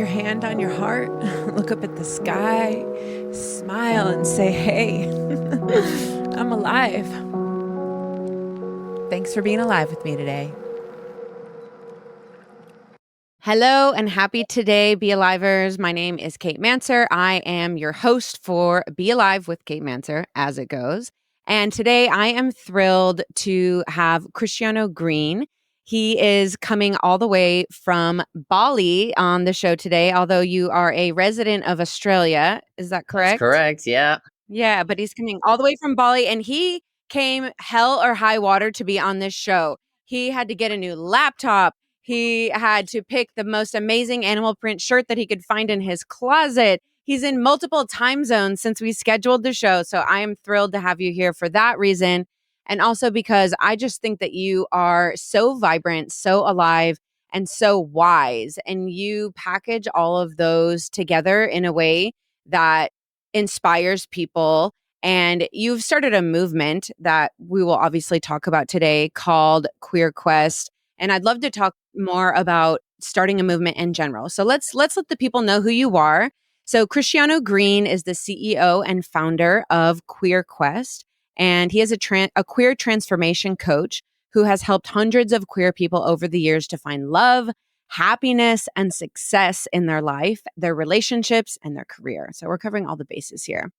hand on your heart, look up at the sky, smile, and say, hey, I'm alive. Thanks for being alive with me today. Hello and happy today, Be Alivers. My name is Kate Manser. I am your host for Be Alive with Kate Manser, as it goes. And today I am thrilled to have Christiano Green. He is coming all the way from Bali on the show today, although you are a resident of Australia. Is that correct? That's correct, yeah. Yeah, but he's coming all the way from Bali, and he came hell or high water to be on this show. He had to get a new laptop. He had to pick the most amazing animal print shirt that he could find in his closet. He's in multiple time zones since we scheduled the show. So I am thrilled to have you here for that reason. And also because I just think that you are so vibrant, so alive, and so wise. And you package all of those together in a way that inspires people. And you've started a movement that we will obviously talk about today called Queer Quest. And I'd love to talk more about starting a movement in general. So let's let the people know who you are. So Christiano Green is the CEO and founder of Queer Quest, and he is a queer transformation coach who has helped hundreds of queer people over the years to find love, happiness, and success in their life, their relationships, and their career. So we're covering all the bases here.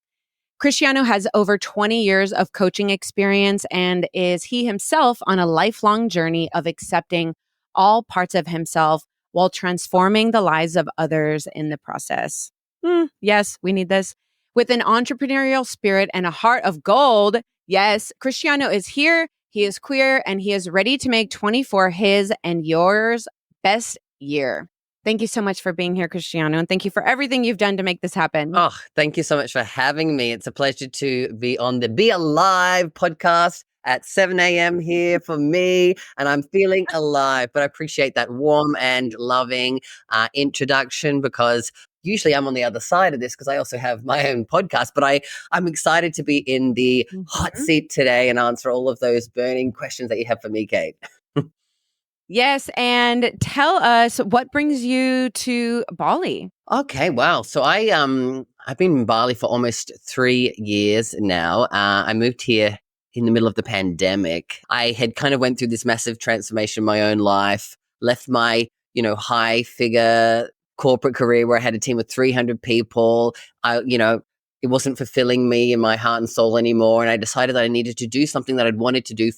Christiano has over 20 years of coaching experience and is he himself on a lifelong journey of accepting all parts of himself while transforming the lives of others in the process. Yes, we need this. With an entrepreneurial spirit and a heart of gold, yes, Christiano is here. He is queer and he is ready to make 24 his and yours best year. Thank you so much for being here, Christiano, and thank you for everything you've done to make this happen. Oh, thank you so much for having me. It's a pleasure to be on the Be Alive podcast at 7 a.m. here for me, and I'm feeling alive. But I appreciate that warm and loving introduction because usually I'm on the other side of this because I also have my own podcast, but I'm excited to be in the hot seat today and answer all of those burning questions that you have for me, Kate. Yes, and tell us what brings you to Bali. Okay, wow. So I've been in Bali for almost 3 years now. I moved here in the middle of the pandemic. I had kind of went through this massive transformation in my own life, left my, high figure corporate career where I had a team of 300 people. It wasn't fulfilling me in my heart and soul anymore. And I decided that I needed to do something that I'd wanted to do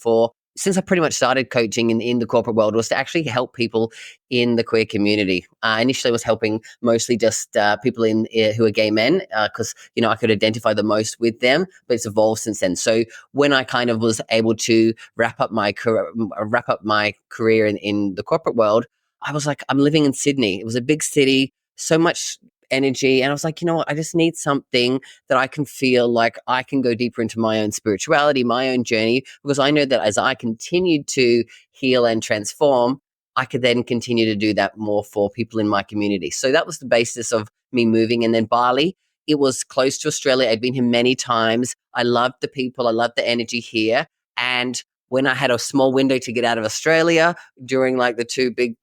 since I pretty much started coaching in the corporate world, was to actually help people in the queer community. Initially, I was helping mostly just people who are gay men because, I could identify the most with them, but it's evolved since then. So when I kind of was able to wrap up my career in the corporate world, I was like, I'm living in Sydney. It was a big city, so much energy. And I was like, you know what? I just need something that I can feel like I can go deeper into my own spirituality, my own journey, because I know that as I continued to heal and transform, I could then continue to do that more for people in my community. So that was the basis of me moving. And then Bali, it was close to Australia. I'd been here many times. I loved the people. I loved the energy here. And when I had a small window to get out of Australia during like the two big,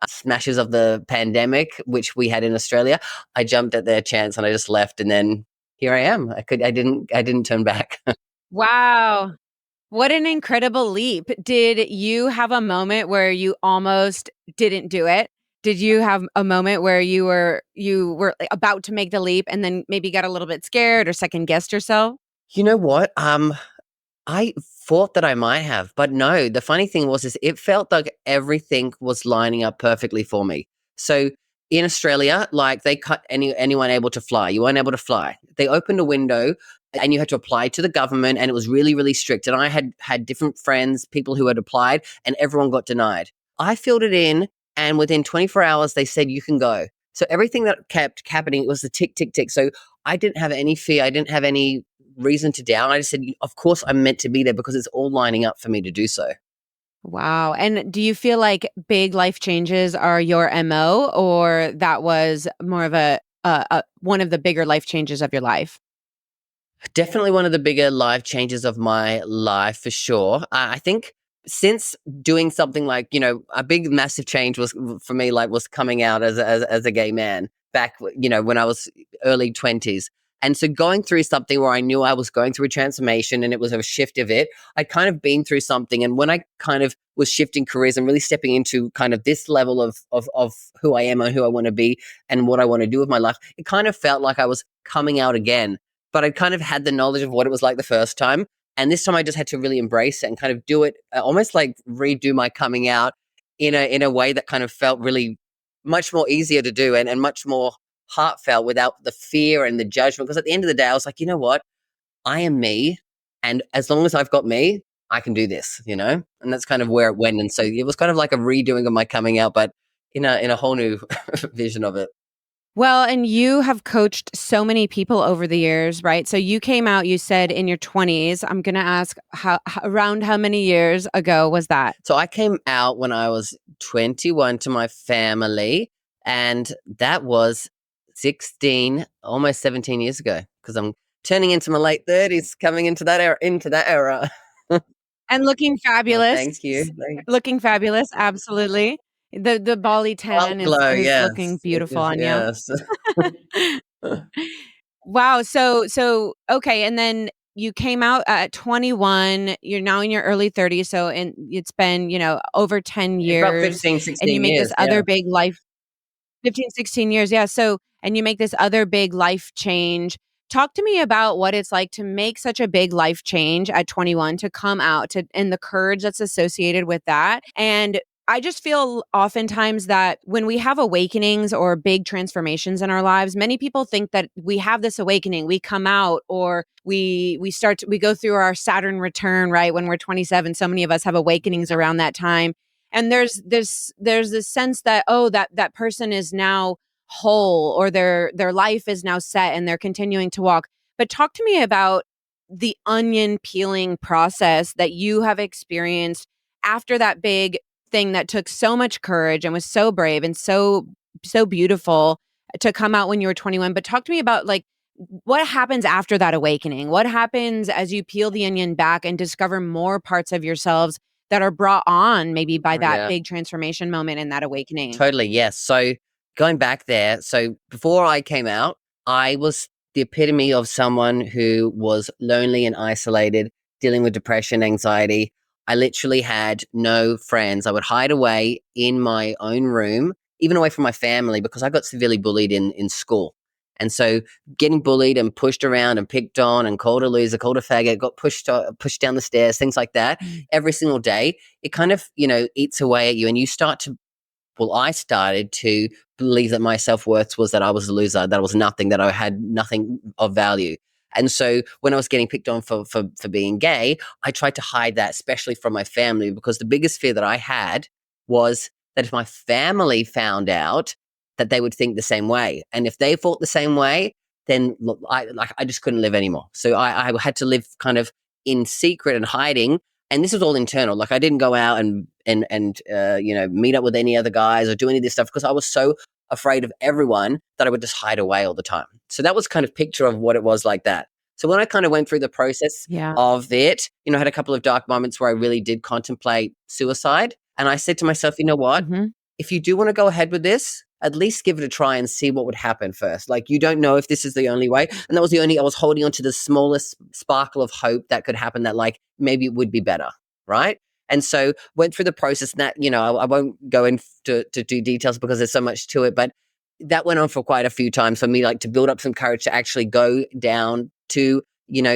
smashes of the pandemic, which we had in Australia, I jumped at their chance and I just left. And then here I am. I didn't turn back. Wow. What an incredible leap. Did you have a moment where you almost didn't do it? Did you have a moment where you were about to make the leap and then maybe got a little bit scared or second guessed yourself? You know what? I thought that I might have, but no, the funny thing is it felt like everything was lining up perfectly for me. So in Australia, like they cut anyone able to fly. You weren't able to fly. They opened a window and you had to apply to the government and it was really, really strict. And I had different friends, people who had applied and everyone got denied. I filled it in and within 24 hours, they said, you can go. So everything that kept happening, it was the tick, tick, tick. So I didn't have any fear. I didn't have any reason to doubt. I just said, of course I'm meant to be there because it's all lining up for me to do so. Wow. And do you feel like big life changes are your MO, or that was more of a one of the bigger life changes of your life? Definitely one of the bigger life changes of my life for sure. I think since doing something like, a big massive change was for me, like, was coming out as a gay man back, when I was early 20s. And so going through something where I knew I was going through a transformation and it was a shift of it, I'd kind of been through something. And when I kind of was shifting careers and really stepping into kind of this level of who I am and who I want to be and what I want to do with my life, it kind of felt like I was coming out again. But I kind of had the knowledge of what it was like the first time. And this time I just had to really embrace it and kind of do it, almost like redo my coming out in a way that kind of felt really much more easier to do, and much more heartfelt without the fear and the judgment. Because at the end of the day, I was like, you know what? I am me. And as long as I've got me, I can do this. And that's kind of where it went. And so it was kind of like a redoing of my coming out, but in a whole new vision of it. Well, and you have coached so many people over the years, right? So you came out, you said in your 20s. I'm going to ask around how many years ago was that? So I came out when I was 21 to my family, and that was 16, almost 17 years ago, because I'm turning into my late 30s, coming into that era. And looking Oh, fabulous. thank you. Looking fabulous, absolutely. The Bali tan is Afterglow, is looking yes. It beautiful is, on you. yes. Wow, so okay, and then you came out at 21, you're now in your early 30s, so and it's been, over 10 About years, 15, and you 16 make this years, yeah. other big life 15, 16 years, yeah, so and you make this other big life change. Talk to me about what it's like to make such a big life change at 21, to come out, to and the courage that's associated with that, and I just feel oftentimes that when we have awakenings or big transformations in our lives, many people think that we have this awakening, we come out, or we go through our Saturn return, right, when we're 27. So many of us have awakenings around that time. And there's this sense that, oh, that person is now whole, or their life is now set and they're continuing to walk. But talk to me about the onion peeling process that you have experienced after that big thing that took so much courage and was so brave and so beautiful to come out when you were 21. But talk to me about, like, what happens after that awakening? What happens as you peel the onion back and discover more parts of yourselves that are brought on maybe by that Yeah. big transformation moment and that awakening? Totally, yes. So going back there, so before I came out, I was the epitome of someone who was lonely and isolated, dealing with depression, anxiety. I literally had no friends. I would hide away in my own room, even away from my family, because I got severely bullied in school. And so getting bullied and pushed around and picked on and called a loser, called a faggot, got pushed down the stairs, things like that, every single day, it kind of, eats away at you, and you start to well, I started to believe that my self-worth was that I was a loser, that I was nothing, that I had nothing of value. And so when I was getting picked on for being gay, I tried to hide that, especially from my family, because the biggest fear that I had was that if my family found out, that they would think the same way. And if they thought the same way, then look, I just couldn't live anymore. So I had to live kind of in secret and hiding, and this was all internal. Like, I didn't go out and meet up with any other guys or do any of this stuff, because I was so afraid of everyone that I would just hide away all the time. So that was kind of picture of what it was like that. So when I kind of went through the process Yeah. of it, I had a couple of dark moments where I really did contemplate suicide. And I said to myself, you know what? Mhm. If you do want to go ahead with this, at least give it a try and see what would happen first. Like, you don't know if this is the only way. And that was I was holding on to the smallest sparkle of hope that could happen, that like maybe it would be better. Right. And so went through the process, and that, I won't go into to do details because there's so much to it, but that went on for quite a few times for me, like, to build up some courage to actually go down to,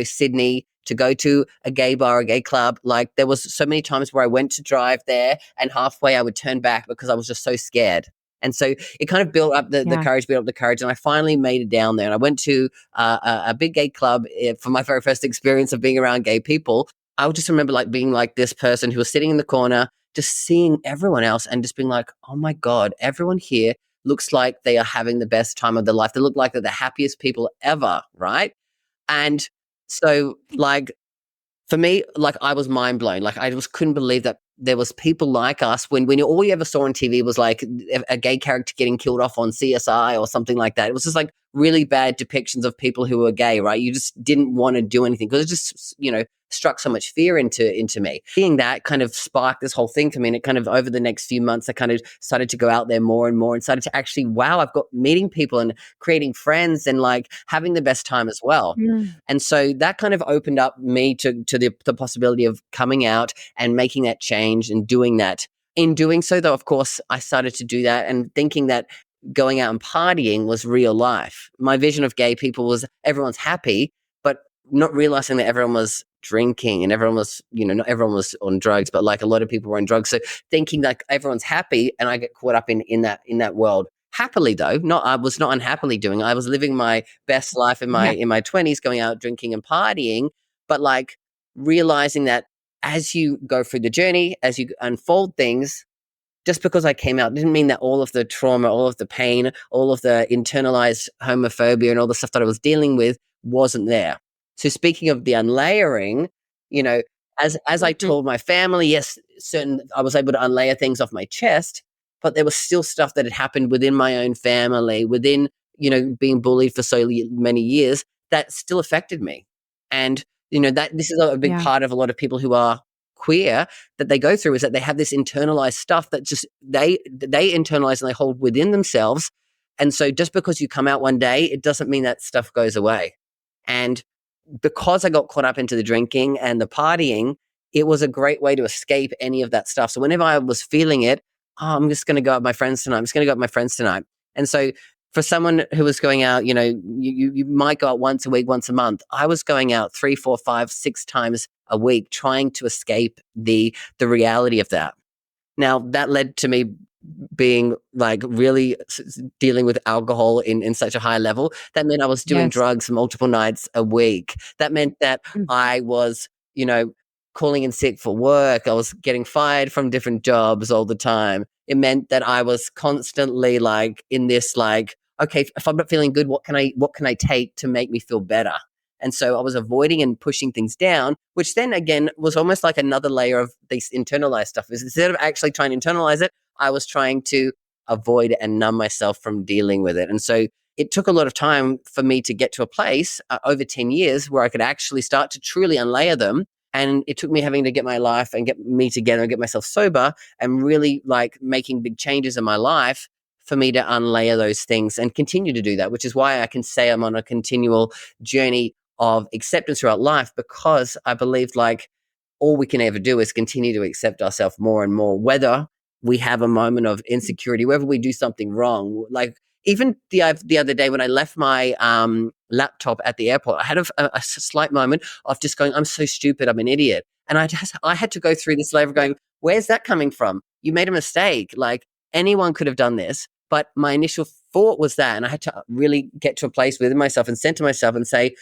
Sydney, to go to a gay bar, a gay club. Like, there was so many times where I went to drive there, and halfway I would turn back because I was just so scared. And so it kind of built up the Yeah. courage, built up the courage. And I finally made it down there. And I went to a big gay club for my very first experience of being around gay people. I would just remember, like, being like this person who was sitting in the corner, just seeing everyone else and just being like, oh my God, everyone here looks like they are having the best time of their life. They look like they're the happiest people ever, right? And so, like, for me, like, I was mind blown. Like, I just couldn't believe that there was people like us, when all you ever saw on TV was like a gay character getting killed off on CSI or something like that. It was just like really bad depictions of people who were gay, right? You just didn't want to do anything because it's just, struck so much fear into me. Seeing that kind of sparked this whole thing for me. And it kind of over the next few months, I kind of started to go out there more and more and started to actually, wow, I've got meeting people and creating friends and like having the best time as well. Mm. And so that kind of opened up me to the possibility of coming out and making that change and doing that. In doing so, though, of course, I started to do that and thinking that going out and partying was real life. My vision of gay people was everyone's happy, but not realizing that everyone was drinking and everyone was, not everyone was on drugs, but like a lot of people were on drugs. So thinking like everyone's happy, and I get caught up in that world. Happily though, I was not unhappily doing it. I was living my best life in my Yeah. in my 20s, going out drinking and partying, but like realizing that as you go through the journey, as you unfold things, just because I came out didn't mean that all of the trauma, all of the pain, all of the internalized homophobia and all the stuff that I was dealing with wasn't there. So speaking of the unlayering, you know, as I Mhm. told my family, yes, I was able to unlayer things off my chest, but there was still stuff that had happened within my own family, within, being bullied for so many years that still affected me. And, that this is a big Yeah. part of a lot of people who are queer that they go through is that they have this internalized stuff that just they internalize and they hold within themselves. And so just because you come out one day, it doesn't mean that stuff goes away. And because I got caught up into the drinking and the partying, it was a great way to escape any of that stuff. So whenever I was feeling it, oh, I'm just going to go out with my friends tonight. I'm just going to go out with my friends tonight. And so for someone who was going out, you might go out once a week, once a month. I was going out 3, 4, 5, 6 times a week, trying to escape the reality of that. Now that led to me being like really dealing with alcohol in such a high level. That meant I was doing Yes. drugs multiple nights a week. That meant that Mm. I was, calling in sick for work. I was getting fired from different jobs all the time. It meant that I was constantly like in this like, okay, if I'm not feeling good, what can I take to make me feel better? And so I was avoiding and pushing things down, which then again was almost like another layer of this internalized stuff. Is instead of actually trying to internalize it, I was trying to avoid it and numb myself from dealing with it. And so it took a lot of time for me to get to a place over 10 years where I could actually start to truly unlayer them. And it took me having to get my life and get me together and get myself sober and really like making big changes in my life for me to unlayer those things and continue to do that, which is why I can say I'm on a continual journey of acceptance throughout life, because I believe like all we can ever do is continue to accept ourselves more and more, whether we have a moment of insecurity, whether we do something wrong. Like even the other day when I left my laptop at the airport, I had a slight moment of just going, I'm so stupid, I'm an idiot. And I had to go through this layer of going, where's that coming from? You made a mistake. Like anyone could have done this. But my initial thought was that, and I had to really get to a place within myself and center myself and say,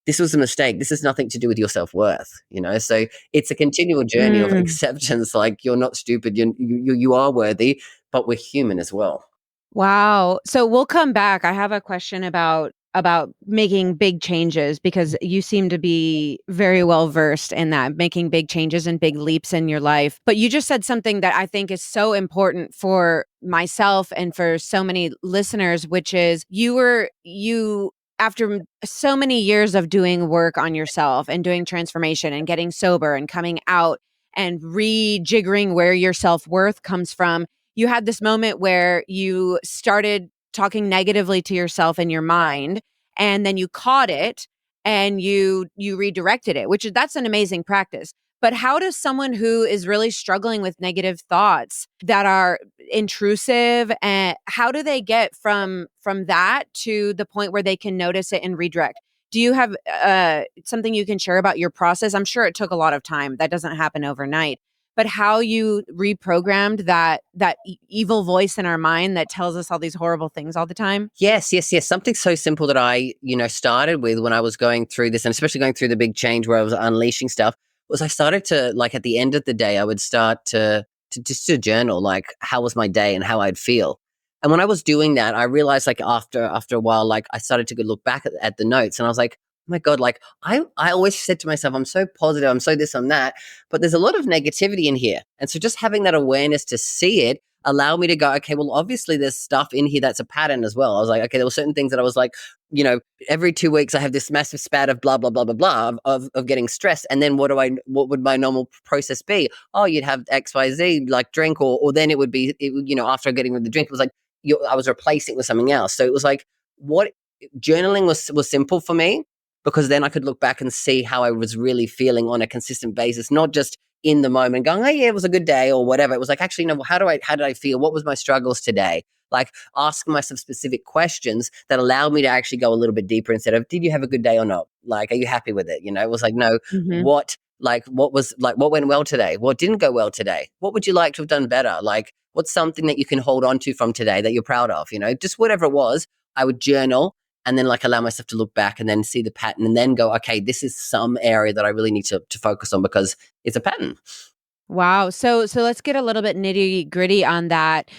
this was a mistake. This has nothing to do with your self-worth. So it's a continual journey of Mm. acceptance. Like you're not stupid. You are worthy, but we're human as well. Wow. So we'll come back. I have a question about making big changes because you seem to be very well versed in that, making big changes and big leaps in your life. But you just said something that I think is so important for myself and for so many listeners, which is you after so many years of doing work on yourself and doing transformation and getting sober and coming out and rejiggering where your self-worth comes from, you had this moment where you started talking negatively to yourself in your mind, and then you caught it and you redirected it, which that's an amazing practice. But how does someone who is really struggling with negative thoughts that are intrusive, and how do they get from that to the point where they can notice it and redirect? Do you have something you can share about your process? I'm sure it took a lot of time. That doesn't happen overnight, but how you reprogrammed that evil voice in our mind that tells us all these horrible things all the time. Yes, yes, yes. Something so simple that I, started with when I was going through this, and especially going through the big change where I was unleashing stuff, was I started to like at the end of the day, I would start to just to journal like how was my day and how I'd feel. And when I was doing that, I realized like after a while, like I started to go look back at the notes, and I was like, oh my God, like I always said to myself, I'm so positive, I'm so this, I'm that, but there's a lot of negativity in here. And so just having that awareness to see it allow me to go, okay, well, obviously there's stuff in here that's a pattern as well. I was like, okay, there were certain things that I was like, you know, every 2 weeks I have this massive spat of blah, blah, blah, blah, blah of getting stressed. And then what would my normal process be? Oh, you'd have XYZ like drink, or then it would be, after getting rid of the drink, it was like, I was replacing it with something else. So it was like, what journaling was simple for me, because then I could look back and see how I was really feeling on a consistent basis, not just in the moment going, oh yeah, it was a good day or whatever. It was like, actually, no, how did I feel? What was my struggles today? Like asking myself specific questions that allowed me to actually go a little bit deeper instead of, did you have a good day or not? Like, are you happy with it? It was like, no, Mhm. what went well today? What didn't go well today? What would you like to have done better? Like, what's something that you can hold on to from today that you're proud of? Just whatever it was, I would journal and then like allow myself to look back and then see the pattern and then go, okay, this is some area that I really need to focus on because it's a pattern. Wow. So let's get a little bit nitty-gritty on that.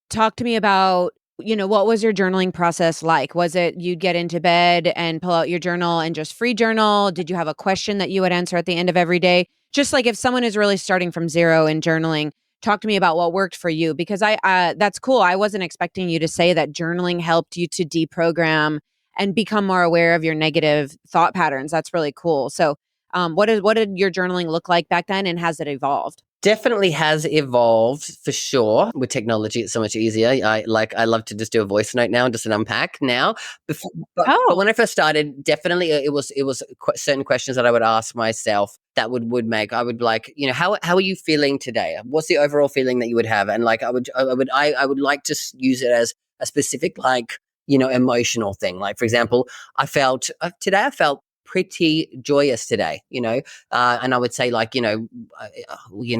Talk to me about, what was your journaling process like? Was it you'd get into bed and pull out your journal and just free journal? Did you have a question that you would answer at the end of every day? Just like if someone is really starting from zero in journaling, talk to me about what worked for you, because that's cool. I wasn't expecting you to say that journaling helped you to deprogram and become more aware of your negative thought patterns. That's really cool. So, what did your journaling look like back then, and has it evolved? Definitely has evolved for sure. With technology, it's so much easier. I love to just do a voice note now, just an unpack now. Before, but Oh, when I first started, definitely it was certain questions that I would ask myself that would make I would be like, how are you feeling today? What's the overall feeling that you would have? And like I would like to use it as a specific like emotional thing. Like for example, I felt pretty joyous today. And I would say like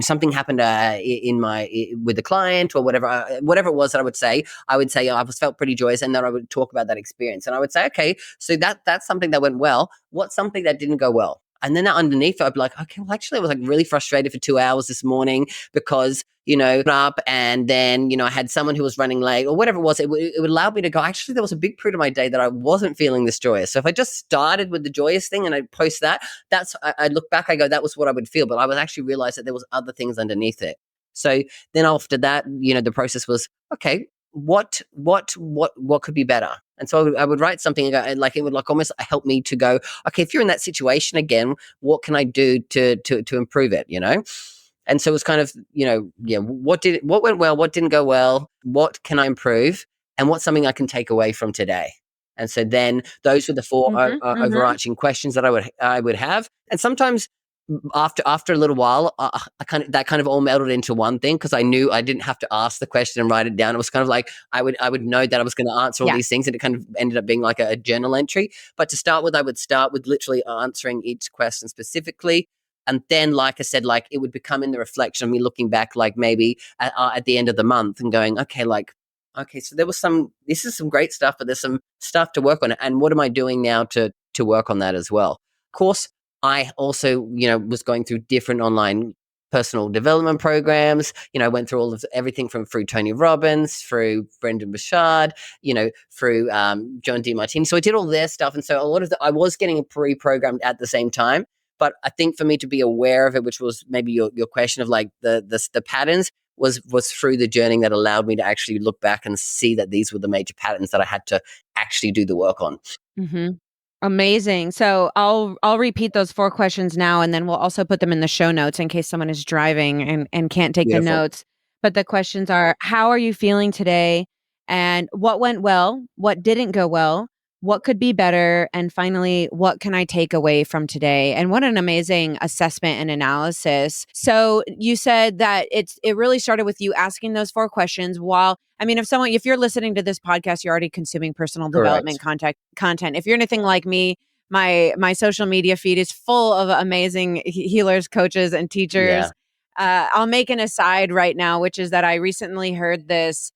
something happened with the client or whatever it was that I would say I was felt pretty joyous, and then I would talk about that experience, and I would say, okay, so that's something that went well. What's something that didn't go well? And then underneath, I'd be like, okay, well, actually, I was like really frustrated for 2 hours this morning because up, and then I had someone who was running late or whatever it was. It would allow me to go, actually, there was a big period of my day that I wasn't feeling this joyous. So if I just started with the joyous thing and I post that, I look back, I go, that was what I would feel, but I would actually realize that there was other things underneath it. So then after that, the process was, okay, what could be better? And so I would write something and go, like it would like almost help me to go, okay, if you're in that situation again, what can I do to improve it? And so it was kind of, yeah, what went well, what didn't go well, what can I improve, and what's something I can take away from today. And so then those were the four mhm, mhm. overarching questions that I would have. And sometimes after a little while, I kind of all melded into one thing because I knew I didn't have to ask the question and write it down. It was kind of like I would know that I was going to answer all Yeah. these things, and it kind of ended up being like a journal entry. But to start with, I would start with literally answering each question specifically. And then, like I said, like it would become in the reflection of me looking back, like maybe at the end of the month and going, okay, so this is some great stuff, but there's some stuff to work on. And what am I doing now to work on that as well? Of course, I also, was going through different online personal development programs. I went through everything through Tony Robbins, through Brendan Burchard, through John DeMartini. So I did all their stuff. And so a lot of I was getting pre-programmed at the same time. But I think for me to be aware of it, which was maybe your question of like the patterns, was through the journey that allowed me to actually look back and see that these were the major patterns that I had to actually do the work on. Mhm. Amazing. So I'll repeat those 4 questions now, and then we'll also put them in the show notes in case someone is driving and can't take the Beautiful. notes. But the questions are, how are you feeling today? And what went well? What didn't go well? What could be better? And finally, what can I take away from today? And what an amazing assessment and analysis. So you said that it really started with you asking those 4 questions while, I mean, if you're listening to this podcast, you're already consuming personal development Correct. content. If you're anything like me, my social media feed is full of amazing healers, coaches, and Yeah. teachers. I'll make an aside right now, which is that I recently heard this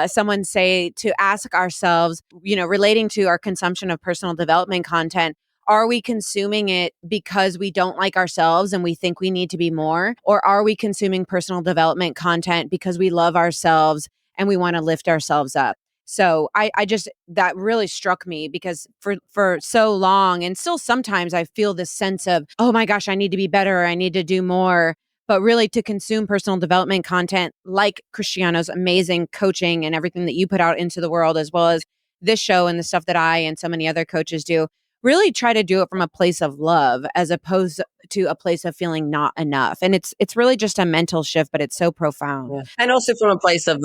someone say to ask ourselves, relating to our consumption of personal development content, are we consuming it because we don't like ourselves and we think we need to be more? Or are we consuming personal development content because we love ourselves and we want to lift ourselves up? So I just, that really struck me because for so long, and still sometimes I feel this sense of, oh my gosh, I need to be better. I need to do more. but really to consume personal development content like Cristiano's amazing coaching and everything that you put out into the world, as well as this show and the stuff that I and so many other coaches do, really try to do it from a place of love as opposed to a place of feeling not enough. And it's really just a mental shift, but it's so profound. Yeah. And also from a place of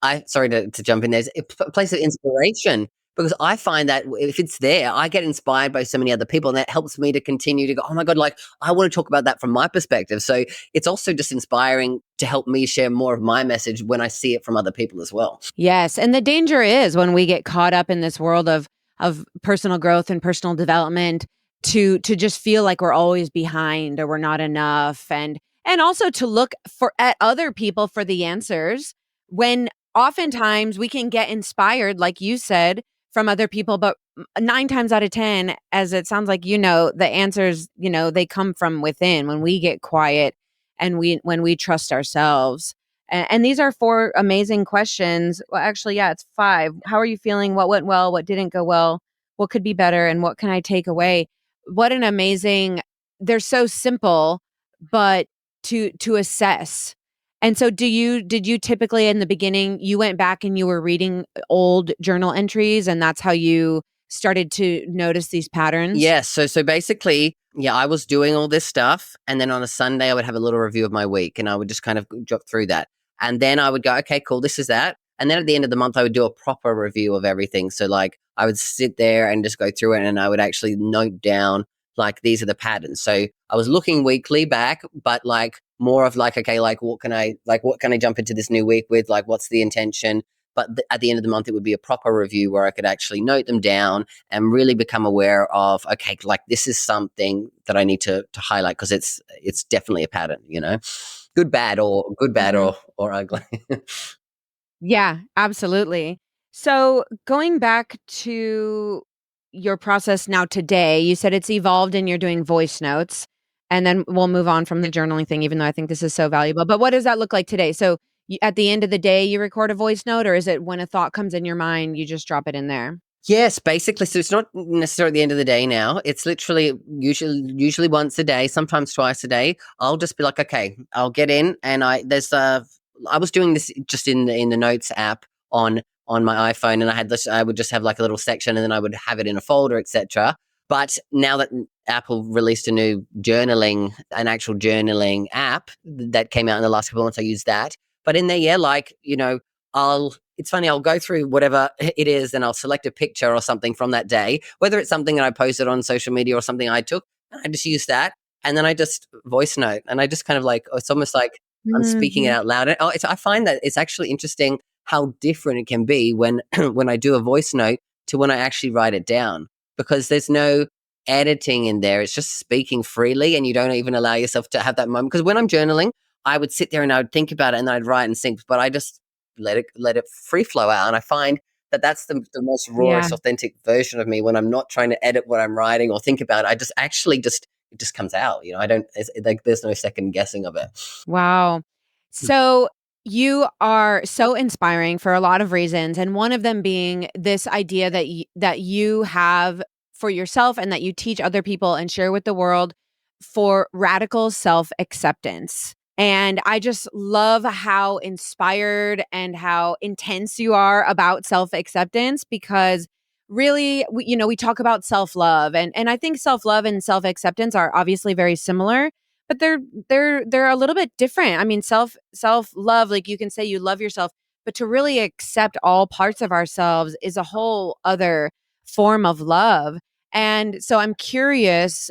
I sorry to jump in, there's a place of inspiration, because I find that if it's there, I get inspired by so many other people, and that helps me to continue to go, oh my God, like I want to talk about that from my perspective. So it's also just inspiring to help me share more of my message when I see it from other people as well. Yes, and the danger is when we get caught up in this world of personal growth and personal development to just feel like we're always behind or we're not enough, and also to look for at other people for the answers when oftentimes we can get inspired like you said from other people, but 9 times out of 10, as it sounds like, the answers, they come from within when we get quiet and when we trust ourselves. And these are 4 amazing questions. Well, actually, yeah, it's 5. How are you feeling? What went well? What didn't go well? What could be better? And what can I take away? What an amazing, they're so simple, but to assess. And so did you typically in the beginning, you went back and you were reading old journal entries and that's how you started to notice these patterns? Yes. So basically, yeah, I was doing all this stuff, and then on a Sunday I would have a little review of my week, and I would just kind of drop through that, and then I would go, okay, cool, this is that, and then at the end of the month I would do a proper review of everything. So like I would sit there and just go through it, and I would actually note down like these are the patterns. So I was looking weekly back, but like more of like, okay, like what can I jump into this new week with? Like what's the intention? But at the end of the month, it would be a proper review where I could actually note them down and really become aware of, okay, like this is something that I need to highlight, because it's definitely a pattern, good, bad, Mhm. or ugly. Yeah, absolutely. So going back to your process now today, you said it's evolved and you're doing voice notes. And then we'll move on from the journaling thing, even though I think this is so valuable. But what does that look like today? So at the end of the day, you record a voice note, or is it when a thought comes in your mind, you just drop it in there? Yes, basically. So it's not necessarily at the end of the day now. It's literally usually once a day, sometimes twice a day. I'll just be like, okay, I'll get in, and I was doing this just in the notes app on my iPhone, and I would just have like a little section, and then I would have it in a folder, etc. But now that Apple released an actual journaling app that came out in the last couple of months, I use that. But in there, yeah, like it's funny, I'll go through whatever it is and I'll select a picture or something from that day, whether it's something that I posted on social media or something I took, and I just use that. And then I just voice note, and I just kind of like, it's almost like I'm speaking it Mhm. out loud. And, I find that it's actually interesting how different it can be when, when I do a voice note to when I actually write it down, because there's no editing in there. It's just speaking freely, and you don't even allow yourself to have that moment. Because when I'm journaling, I would sit there and I would think about it and I'd write and think, but I just let it free flow out. And I find that that's the most Yeah. rawest, authentic version of me, when I'm not trying to edit what I'm writing or think about it. I just actually just it just comes out. I don't. Like there's no second guessing of it. Wow. So you are so inspiring for a lot of reasons, and one of them being this idea that you have for yourself and that you teach other people and share with the world for radical self-acceptance. And I just love how inspired and how intense you are about self-acceptance, because really we talk about self-love, and I think self-love and self-acceptance are obviously very similar, but they're a little bit different. I mean, self-love, like you can say you love yourself, but to really accept all parts of ourselves is a whole other form of love. And so I'm curious,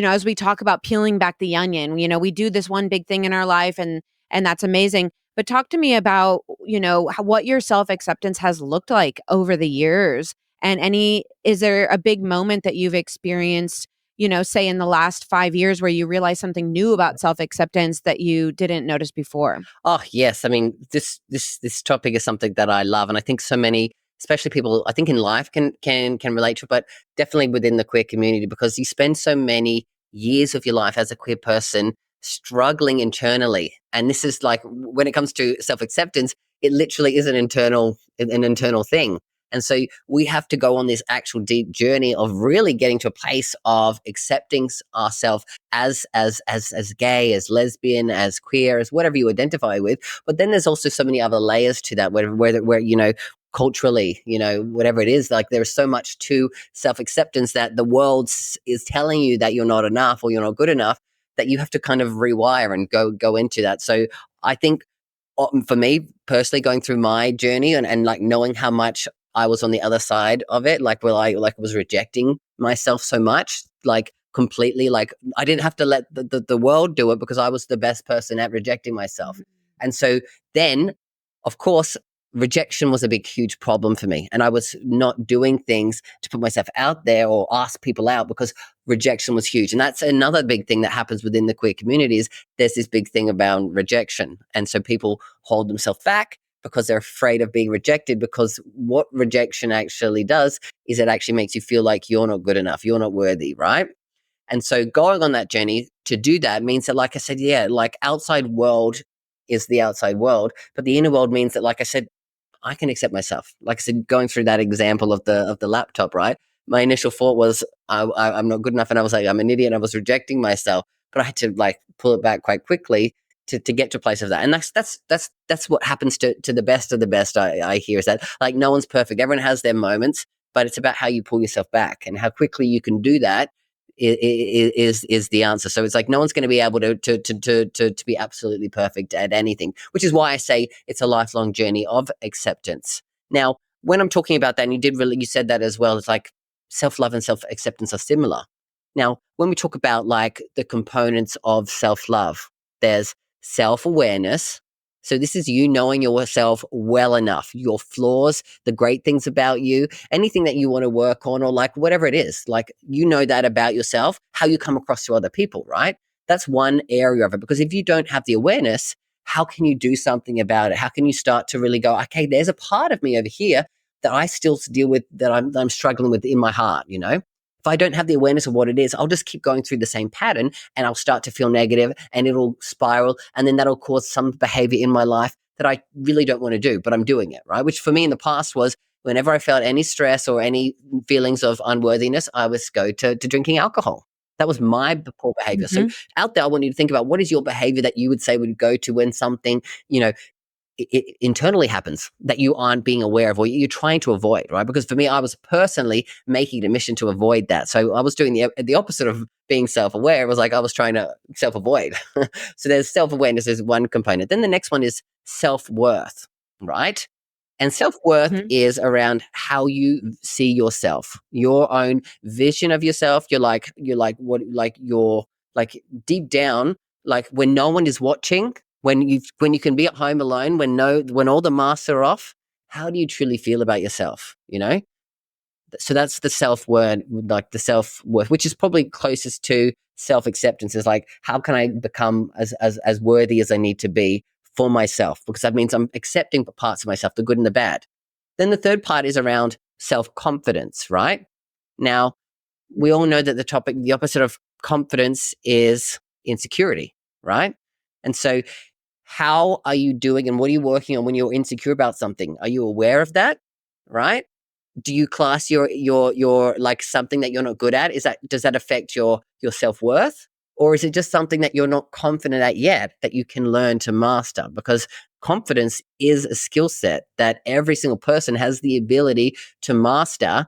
as we talk about peeling back the onion, we do this one big thing in our life and that's amazing. But talk to me about, what your self-acceptance has looked like over the years. And is there a big moment that you've experienced, say in the last 5 years where you realized something new about self-acceptance that you didn't notice before? Oh yes, I mean this topic is something that I love, and I think so many, especially people, I think in life can relate to it, but definitely within the queer community, because you spend so many years of your life as a queer person struggling internally, and this is like when it comes to self acceptance, it literally is an internal thing. And so we have to go on this actual deep journey of really getting to a place of accepting ourselves as gay, as lesbian, as queer, as whatever you identify with. But then there's also so many other layers to that, where you know, culturally, you know, whatever it is, like there's so much to self-acceptance that the world is telling you that you're not enough or you're not good enough, that you have to kind of rewire and go into that. So I think for me personally, going through my journey and like knowing how much I was on the other side of it, like where I like was rejecting myself so much, like completely, like I didn't have to let the world do it because I was the best person at rejecting myself. And so then, of course, rejection was a big, huge problem for me. And I was not doing things to put myself out there or ask people out because rejection was huge. And that's another big thing that happens within the queer communities. There's this big thing about rejection. And so people hold themselves back because they're afraid of being rejected, because what rejection actually does is it actually makes you feel like you're not good enough, you're not worthy, right? And so going on that journey to do that means that, like I said, yeah, like outside world is the outside world, but the inner world means that, like I said, I can accept myself. Like I said, going through that example of the laptop, right? My initial thought was I'm not good enough, and I was like, I'm an idiot. And I was rejecting myself, but I had to like pull it back quite quickly to get to a place of that. And that's what happens to the best of the best. I hear is that like no one's perfect. Everyone has their moments, but it's about how you pull yourself back and how quickly you can do that is the answer. So it's like no one's going to be able to be absolutely perfect at anything, which is why I say it's a lifelong journey of acceptance. Now, when I'm talking about that, and you said that as well, it's like self-love and self-acceptance are similar. Now, when we talk about like the components of self-love, there's self-awareness. So this is you knowing yourself well enough, your flaws, the great things about you, anything that you want to work on, or like whatever it is, like you know that about yourself, how you come across to other people, right? That's one area of it. Because if you don't have the awareness, how can you do something about it? How can you start to really go, okay, there's a part of me over here that I still deal with, that I'm struggling with in my heart, you know? If I don't have the awareness of what it is, I'll just keep going through the same pattern and I'll start to feel negative and it'll spiral. And then that'll cause some behavior in my life that I really don't want to do, but I'm doing it, right? Which for me in the past was whenever I felt any stress or any feelings of unworthiness, I would go to drinking alcohol. That was my poor behavior. So Mhm. out there, I want you to think about what is your behavior that you would say would go to when something, you know, it internally happens that you aren't being aware of or you're trying to avoid, right? Because for me, I was personally making it a mission to avoid that. So I was doing the opposite of being self-aware. It was like I was trying to self-avoid. So there's self-awareness is one component. Then the next one is self-worth, right? And self-worth Mhm. is around how you see yourself, your own vision of yourself. You're like deep down, like when no one is watching, when you can be at home alone, when all the masks are off, how do you truly feel about yourself? You know? So that's the self-worth, like the self-worth, which is probably closest to self-acceptance, is like how can I become as worthy as I need to be for myself, because that means I'm accepting parts of myself, the good and the bad. Then the third part is around self-confidence, right? Now, we all know that the opposite of confidence is insecurity, right? And so how are you doing and what are you working on when you're insecure about something? Are you aware of that? Right? Do you class your like something that you're not good at? Does that affect your self-worth? Or is it just something that you're not confident at yet that you can learn to master? Because confidence is a skill set that every single person has the ability to master.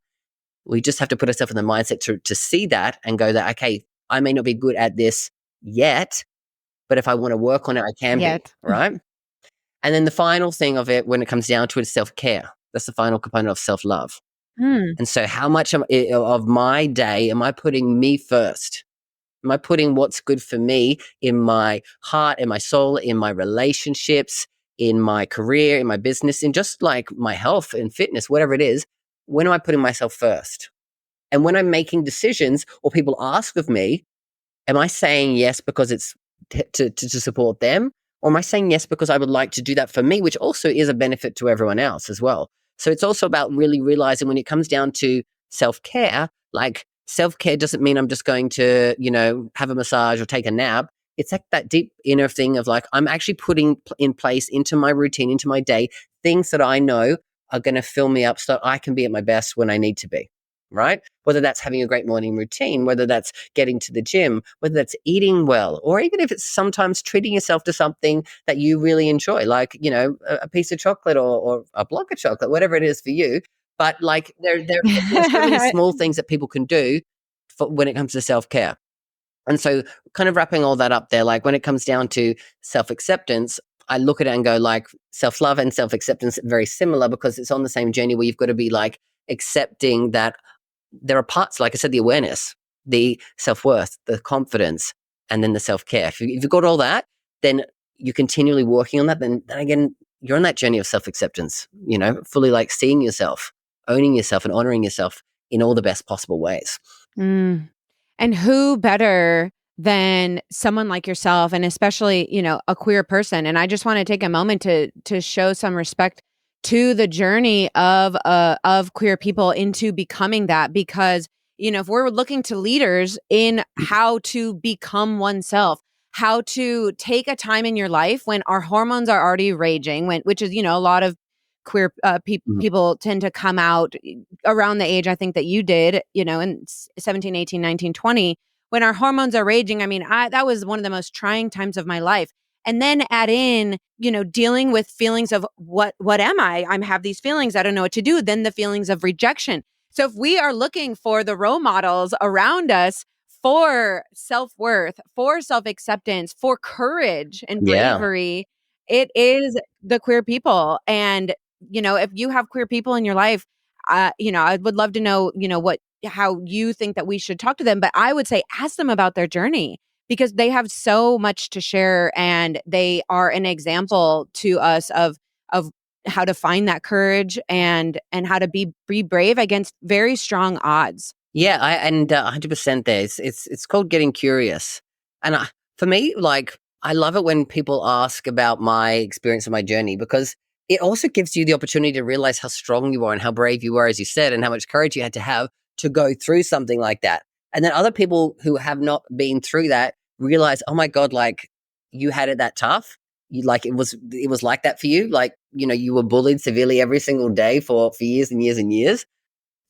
We just have to put ourselves in the mindset to see that and go that, okay, I may not be good at this yet, but if I want to work on it, I can be, Yet. right? And then the final thing of it, when it comes down to it, is self-care. That's the final component of self-love. Mm. And so how much of my day am I putting me first? Am I putting what's good for me in my heart, in my soul, in my relationships, in my career, in my business, in just like my health and fitness, whatever it is? When am I putting myself first? And when I'm making decisions or people ask of me, am I saying yes because it's to support them? Or am I saying yes because I would like to do that for me, which also is a benefit to everyone else as well? So it's also about really realizing when it comes down to self-care, like self-care doesn't mean I'm just going to, you know, have a massage or take a nap. It's like that deep inner thing of like, I'm actually putting in place into my routine, into my day, things that I know are going to fill me up so I can be at my best when I need to be, right? Whether that's having a great morning routine, whether that's getting to the gym, whether that's eating well, or even if it's sometimes treating yourself to something that you really enjoy, like, a piece of chocolate or a block of chocolate, whatever it is for you. But like there's so many small things that people can do when it comes to self-care. And so kind of wrapping all that up there, like when it comes down to self-acceptance, I look at it and go like self-love and self-acceptance are very similar because it's on the same journey where you've got to be like accepting that there are parts, like I said, the awareness, the self-worth, the confidence, and then the self-care. If you've got all that, then you're continually working on that, then again, you're on that journey of self-acceptance, fully like seeing yourself, owning yourself and honoring yourself in all the best possible ways. Mm. And who better than someone like yourself, and especially, a queer person. And I just want to take a moment to show some respect to the journey of queer people into becoming that, because, if we're looking to leaders in how to become oneself, how to take a time in your life when our hormones are already raging, which is, a lot of queer Mhm. people tend to come out around the age I think that you did, in 17, 18, 19, 20, when our hormones are raging. I mean, that was one of the most trying times of my life. And then add in, dealing with feelings of what am I? Have these feelings. I don't know what to do. Then the feelings of rejection. So if we are looking for the role models around us for self-worth, for self-acceptance, for courage and Yeah. bravery, it is the queer people. And if you have queer people in your life, I would love to know, how you think that we should talk to them. But I would say ask them about their journey, because they have so much to share, and they are an example to us of how to find that courage and how to be brave against very strong odds. Yeah, 100% there. It's called getting curious. And for me, like I love it when people ask about my experience and my journey because it also gives you the opportunity to realize how strong you are and how brave you are, as you said, and how much courage you had to have to go through something like that. And then other people who have not been through that realize, oh my God, like you had it that tough. You like it was like that for you. Like, you were bullied severely every single day for years and years and years.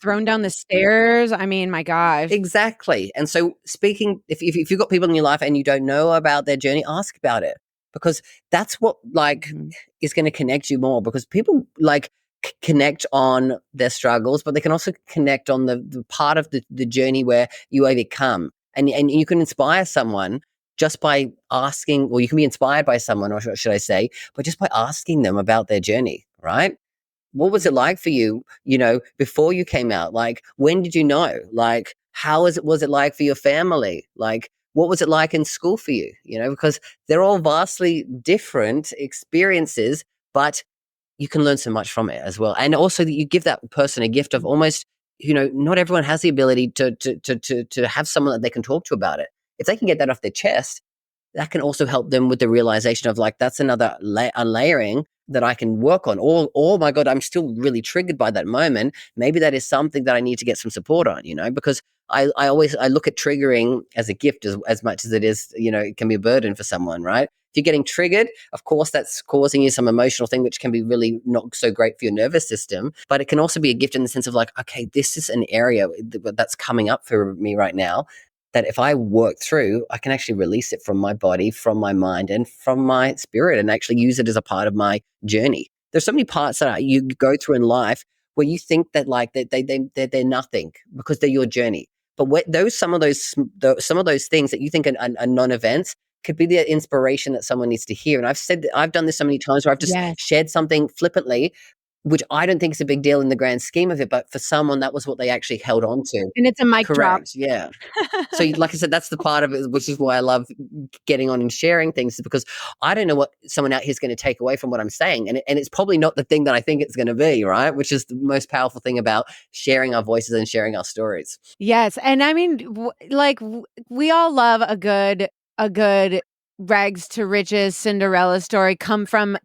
Thrown down the stairs. I mean, my gosh. Exactly. And so speaking, if you've got people in your life and you don't know about their journey, ask about it because that's what like Mhm. is going to connect you more because people like connect on their struggles, but they can also connect on the part of the journey where you overcome and you can inspire someone just by asking, or you can be inspired by someone, or should I say, but just by asking them about their journey, right? What was it like for you, before you came out? Like, when did you know? Like, how was it like for your family? Like, what was it like in school for you? Because they're all vastly different experiences, but you can learn so much from it as well. And also that you give that person a gift of almost, not everyone has the ability to have someone that they can talk to about it. If they can get that off their chest, that can also help them with the realization of like that's another a layering that I can work on. Or oh my God, I'm still really triggered by that moment. Maybe that is something that I need to get some support on, because I look at triggering as a gift as much as it is, it can be a burden for someone, right? If you're getting triggered, of course, that's causing you some emotional thing, which can be really not so great for your nervous system. But it can also be a gift in the sense of like, okay, this is an area that's coming up for me right now that if I work through, I can actually release it from my body, from my mind, and from my spirit, and actually use it as a part of my journey. There's so many parts that you go through in life where you think that like they're nothing because they're your journey. But some of those things that you think are non-events could be the inspiration that someone needs to hear. And I've said that I've done this so many times where I've just Yes. shared something flippantly, which I don't think is a big deal in the grand scheme of it, but for someone that was what they actually held on to. And it's a mic drop. Correct. Yeah. So, like I said, that's the part of it, which is why I love getting on and sharing things, because I don't know what someone out here is going to take away from what I'm saying, and it's probably not the thing that I think it's going to be, right? Which is the most powerful thing about sharing our voices and sharing our stories. Yes, and I mean, we all love a good rags to riches Cinderella story, come from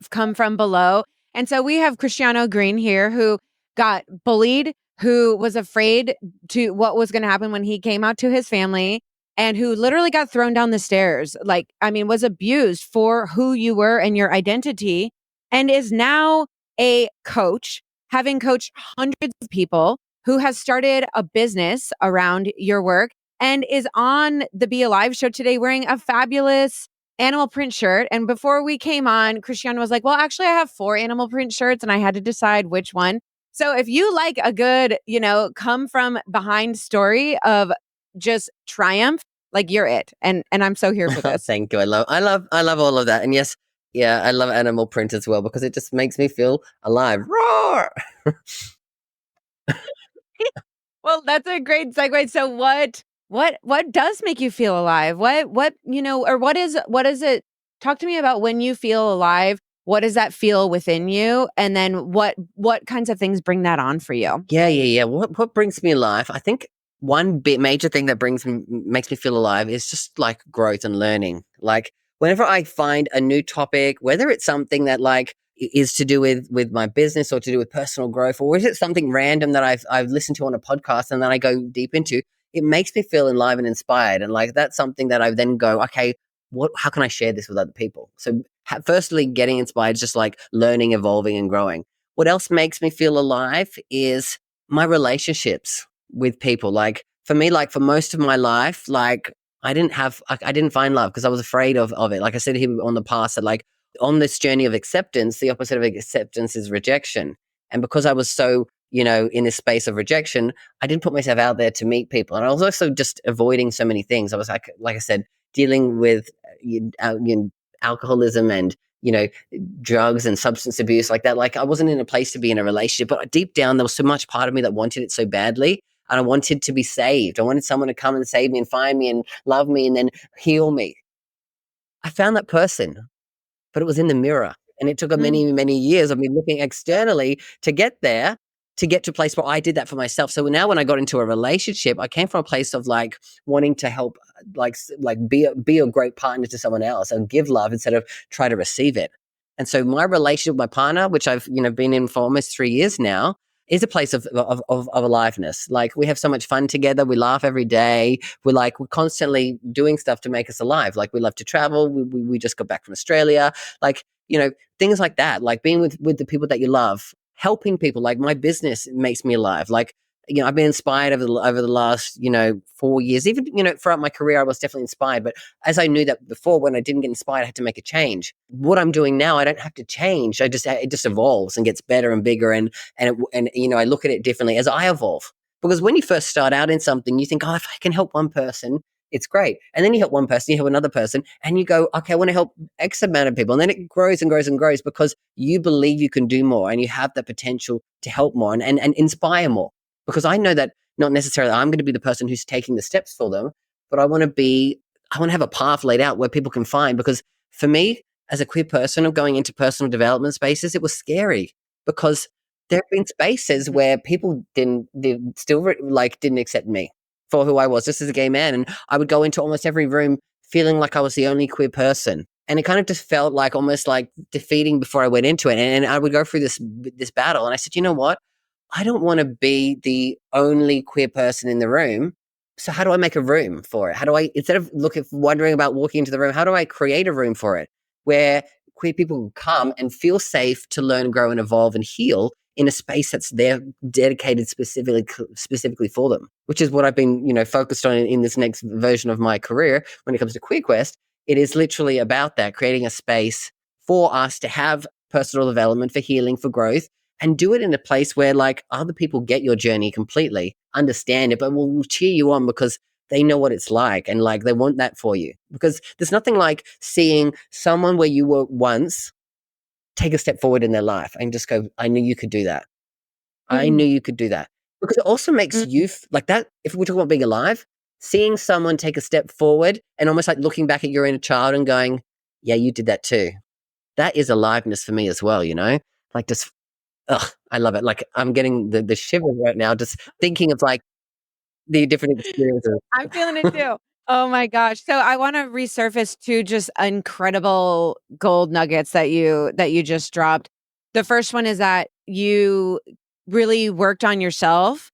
below. And so we have Christiano Green here, who got bullied, who was afraid to what was going to happen when he came out to his family, and who literally got thrown down the stairs. Like, I mean, was abused for who you were and your identity, and is now a coach. having coached hundreds of people, who has started a business around your work and is on the Be Alive show today wearing a fabulous animal print shirt. And before we came on, Christiano was like, well, actually, I have 4 animal print shirts and I had to decide which one. So if you like a good, come from behind story of just triumph, like you're it. And I'm so here for this. Thank you. I love all of that. And yes, yeah, I love animal print as well because it just makes me feel alive. Roar! Well, that's a great segue. So what does make you feel alive? Or what is it? Talk to me about when you feel alive. What does that feel within you? And then what kinds of things bring that on for you? Yeah, yeah, yeah. What brings me alive? I think one bit major thing that makes me feel alive is just like growth and learning. Like whenever I find a new topic, whether it's something that like is to do with my business or to do with personal growth, or is it something random that I've listened to on a podcast and then I go deep into, it makes me feel alive and inspired. And like that's something that I then go, okay, how can I share this with other people? So firstly, getting inspired is just like learning, evolving, and growing. What else makes me feel alive is my relationships with people. Like for me, like for most of my life, like I didn't find love because I was afraid of it. Like I said here on the past that like on this journey of acceptance, the opposite of acceptance is rejection. And because I was so, in this space of rejection, I didn't put myself out there to meet people. And I was also just avoiding so many things. I was like I said, dealing with alcoholism and, drugs and substance abuse like that. Like I wasn't in a place to be in a relationship, but deep down there was so much part of me that wanted it so badly. And I wanted to be saved. I wanted someone to come and save me and find me and love me and then heal me. I found that person, but it was in the mirror. And it took a Mm, many, many years of me looking externally to get there, to get to a place where I did that for myself. So now when I got into a relationship, I came from a place of like wanting to help, like be a great partner to someone else and give love instead of try to receive it. And so my relationship with my partner, which I've, been in for almost 3 years now, is a place of aliveness. Like we have so much fun together. We laugh every day. We're constantly doing stuff to make us alive. Like we love to travel. We just got back from Australia. Like, things like that, like being with the people that you love, helping people. Like my business makes me alive. Like, I've been inspired over the last, 4 years. Even, throughout my career, I was definitely inspired. But as I knew that before, when I didn't get inspired, I had to make a change. What I'm doing now, I don't have to change. It just evolves and gets better and bigger. And I look at it differently as I evolve. Because when you first start out in something, you think, oh, if I can help one person, it's great. And then you help one person, you help another person, and you go, okay, I want to help X amount of people. And then it grows and grows and grows because you believe you can do more and you have the potential to help more and inspire more. Because I know that not necessarily I'm going to be the person who's taking the steps for them, but I want to have a path laid out where people can find. Because for me, as a queer person of going into personal development spaces, it was scary because there have been spaces mhm. where people didn't accept me for who I was, just as a gay man. And I would go into almost every room feeling like I was the only queer person. And it kind of just felt like almost like defeating before I went into it. And I would go through this battle. And I said, you know what? I don't want to be the only queer person in the room. So how do I make a room for it? How do I, instead of wondering about walking into the room, how do I create a room for it where queer people can come and feel safe to learn, grow, and evolve and heal in a space that's there dedicated specifically for them, which is what I've been, focused on in this next version of my career when it comes to Queer Quest. It is literally about that, creating a space for us to have personal development, for healing, for growth, and do it in a place where like other people get your journey completely, understand it, but will cheer you on because they know what it's like and like they want that for you. Because there's nothing like seeing someone where you were once take a step forward in their life and just go, I knew you could do that. I Mm, knew you could do that. Because it also makes mm. you like that. If we're talking about being alive, seeing someone take a step forward and almost like looking back at your inner child and going, yeah, you did that too. That is aliveness for me as well, like just, I love it. Like I'm getting the shivers right now, just thinking of like the different experiences. I'm feeling it too. Oh my gosh. So I want to resurface two just incredible gold nuggets that you just dropped. The first one is that you really worked on yourself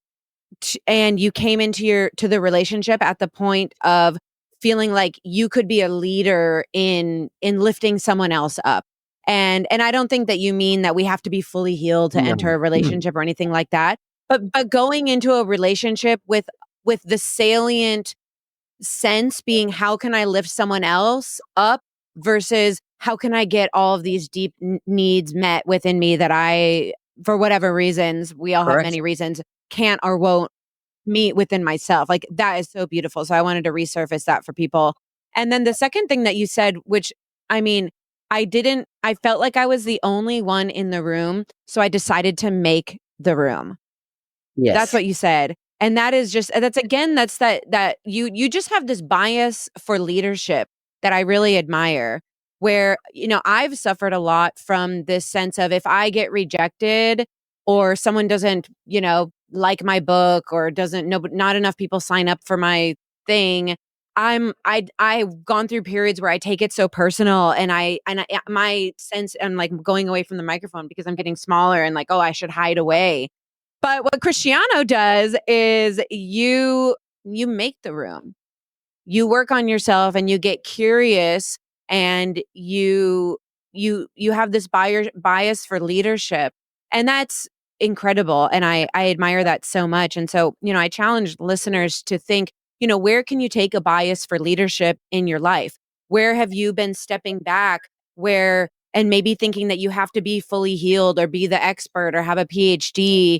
and you came into the relationship at the point of feeling like you could be a leader in lifting someone else up. And I don't think that you mean that we have to be fully healed to No. enter a relationship or anything like that. But going into a relationship with the salient sense being how can I lift someone else up versus how can I get all of these deep needs met within me that I, for whatever reasons, we all have Correct. many reasons, can't or won't meet within myself. Like that is so beautiful. So I wanted to resurface that for people. And then the second thing that you said, which I mean, I felt like I was the only one in the room. So I decided to make the room. That's Yes. what you said. And that is just that's again, that's that you just have this bias for leadership that I really admire, where, I've suffered a lot from this sense of if I get rejected or someone doesn't, like my book or doesn't no not enough people sign up for my thing, I've gone through periods where I take it so personal and my sense I'm like going away from the microphone because I'm getting smaller and like, oh, I should hide away. But what Cristiano does is you make the room. You work on yourself and you get curious and you have this bias for leadership. And that's incredible. And I admire that so much. And so, I challenge listeners to think, where can you take a bias for leadership in your life? Where have you been stepping back where and maybe thinking that you have to be fully healed or be the expert or have a PhD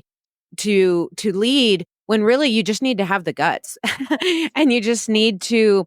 to lead when really you just need to have the guts and you just need to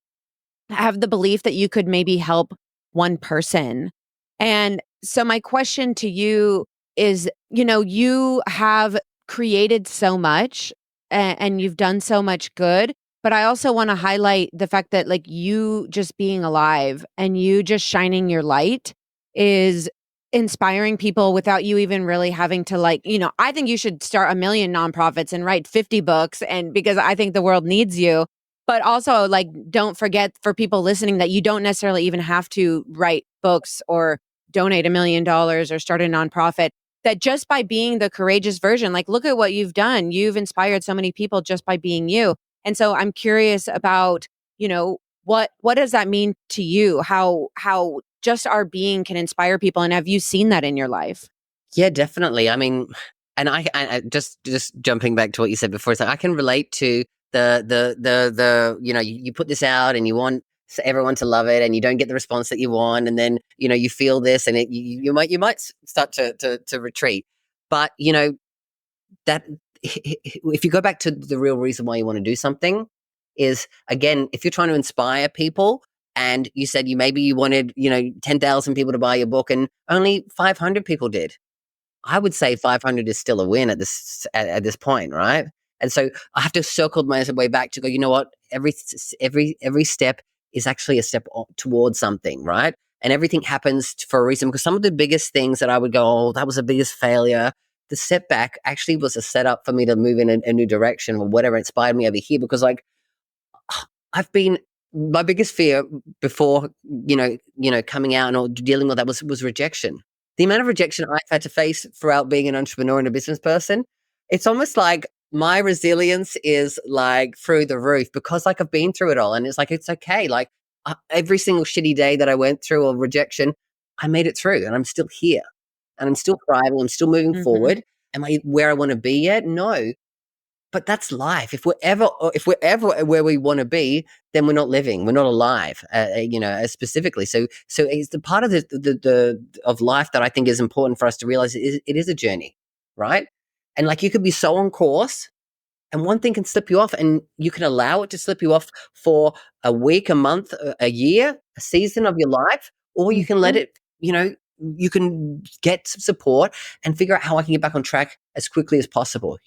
have the belief that you could maybe help one person. And so my question to you is, you have created so much and you've done so much good, but I also want to highlight the fact that like you just being alive and you just shining your light is inspiring people without you even really having to like, I think you should start a million nonprofits and write 50 books and because I think the world needs you. But also, like, don't forget for people listening that you don't necessarily even have to write books or donate $1 million or start a nonprofit. That just by being the courageous version, like, look at what you've done. You've inspired so many people just by being you. And so I'm curious about, what does that mean to you? How just our being can inspire people, and have you seen that in your life? Yeah, definitely. I mean, and I just jumping back to what you said before, so I can relate to the you put this out and you want everyone to love it and you don't get the response that you want, and then you feel this and you might start to retreat, but that if you go back to the real reason why you want to do something is, again, if you're trying to inspire people and you said maybe you wanted 10,000 people to buy your book and only 500 people did, I would say 500 is still a win at this point, right? And so I have to circle my way back to go, you know what? Every step is actually a step towards something, right? And everything happens for a reason, because some of the biggest things that I would go, oh, that was the biggest failure. The setback actually was a setup for me to move in a new direction or whatever inspired me over here. Because like I've been my biggest fear before, coming out and all dealing with that was rejection. The amount of rejection I've had to face throughout being an entrepreneur and a business person, it's almost like my resilience is like through the roof because like I've been through it all, and it's like it's okay. Like every single shitty day that I went through or rejection, I made it through, and I'm still here, and I'm still thriving. I'm still moving Mhm. forward. Am I where I want to be yet? No, but that's life. If we're ever where we want to be, then we're not living. We're not alive. Specifically. So it's the part of the of life that I think is important for us to realize it is a journey, right? And like you could be so on course, and one thing can slip you off, and you can allow it to slip you off for a week, a month, a year, a season of your life, or you can let Mhm. it. You can get some support and figure out how I can get back on track as quickly as possible.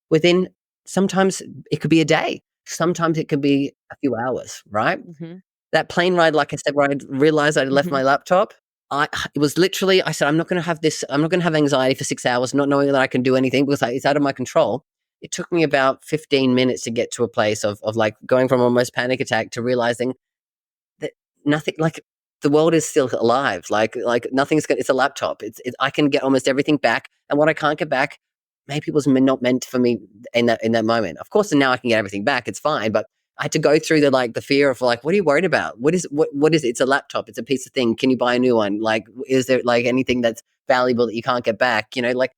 Within sometimes it could be a day, sometimes it could be a few hours, right? Mhm. That plane ride, like I said, where I realized I left Mhm. my laptop, it was literally, I said, I'm not going to have this, I'm not going to have anxiety for 6 hours, not knowing that I can do anything because it's out of my control. It took me about 15 minutes to get to a place of like going from almost panic attack to realizing that nothing, like the world is still alive. Like nothing's going, it's a laptop. I can get almost everything back. And what I can't get back, maybe it was not meant for me in that moment. Of course, now I can get everything back. It's fine. But I had to go through the fear of like, what are you worried about? What is it? It's a laptop. It's a piece of thing. Can you buy a new one? Like, is there like anything that's valuable that you can't get back? Like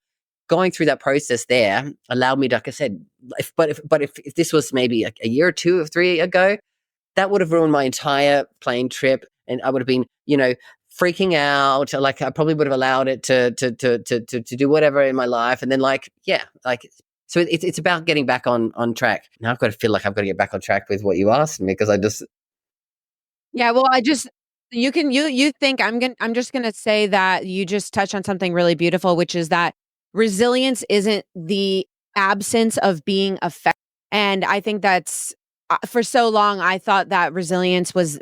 going through that process there allowed me to, like I said, if this was maybe a year or two or three ago, that would have ruined my entire plane trip, and I would have been, freaking out. Like I probably would have allowed it to do whatever in my life, and then so it's about getting back on track. Now I've got to feel like I've got to get back on track with what you asked me because I just Yeah, well, you think I'm just gonna say that you just touched on something really beautiful, which is that resilience isn't the absence of being affected. And I think that's for so long I thought that resilience was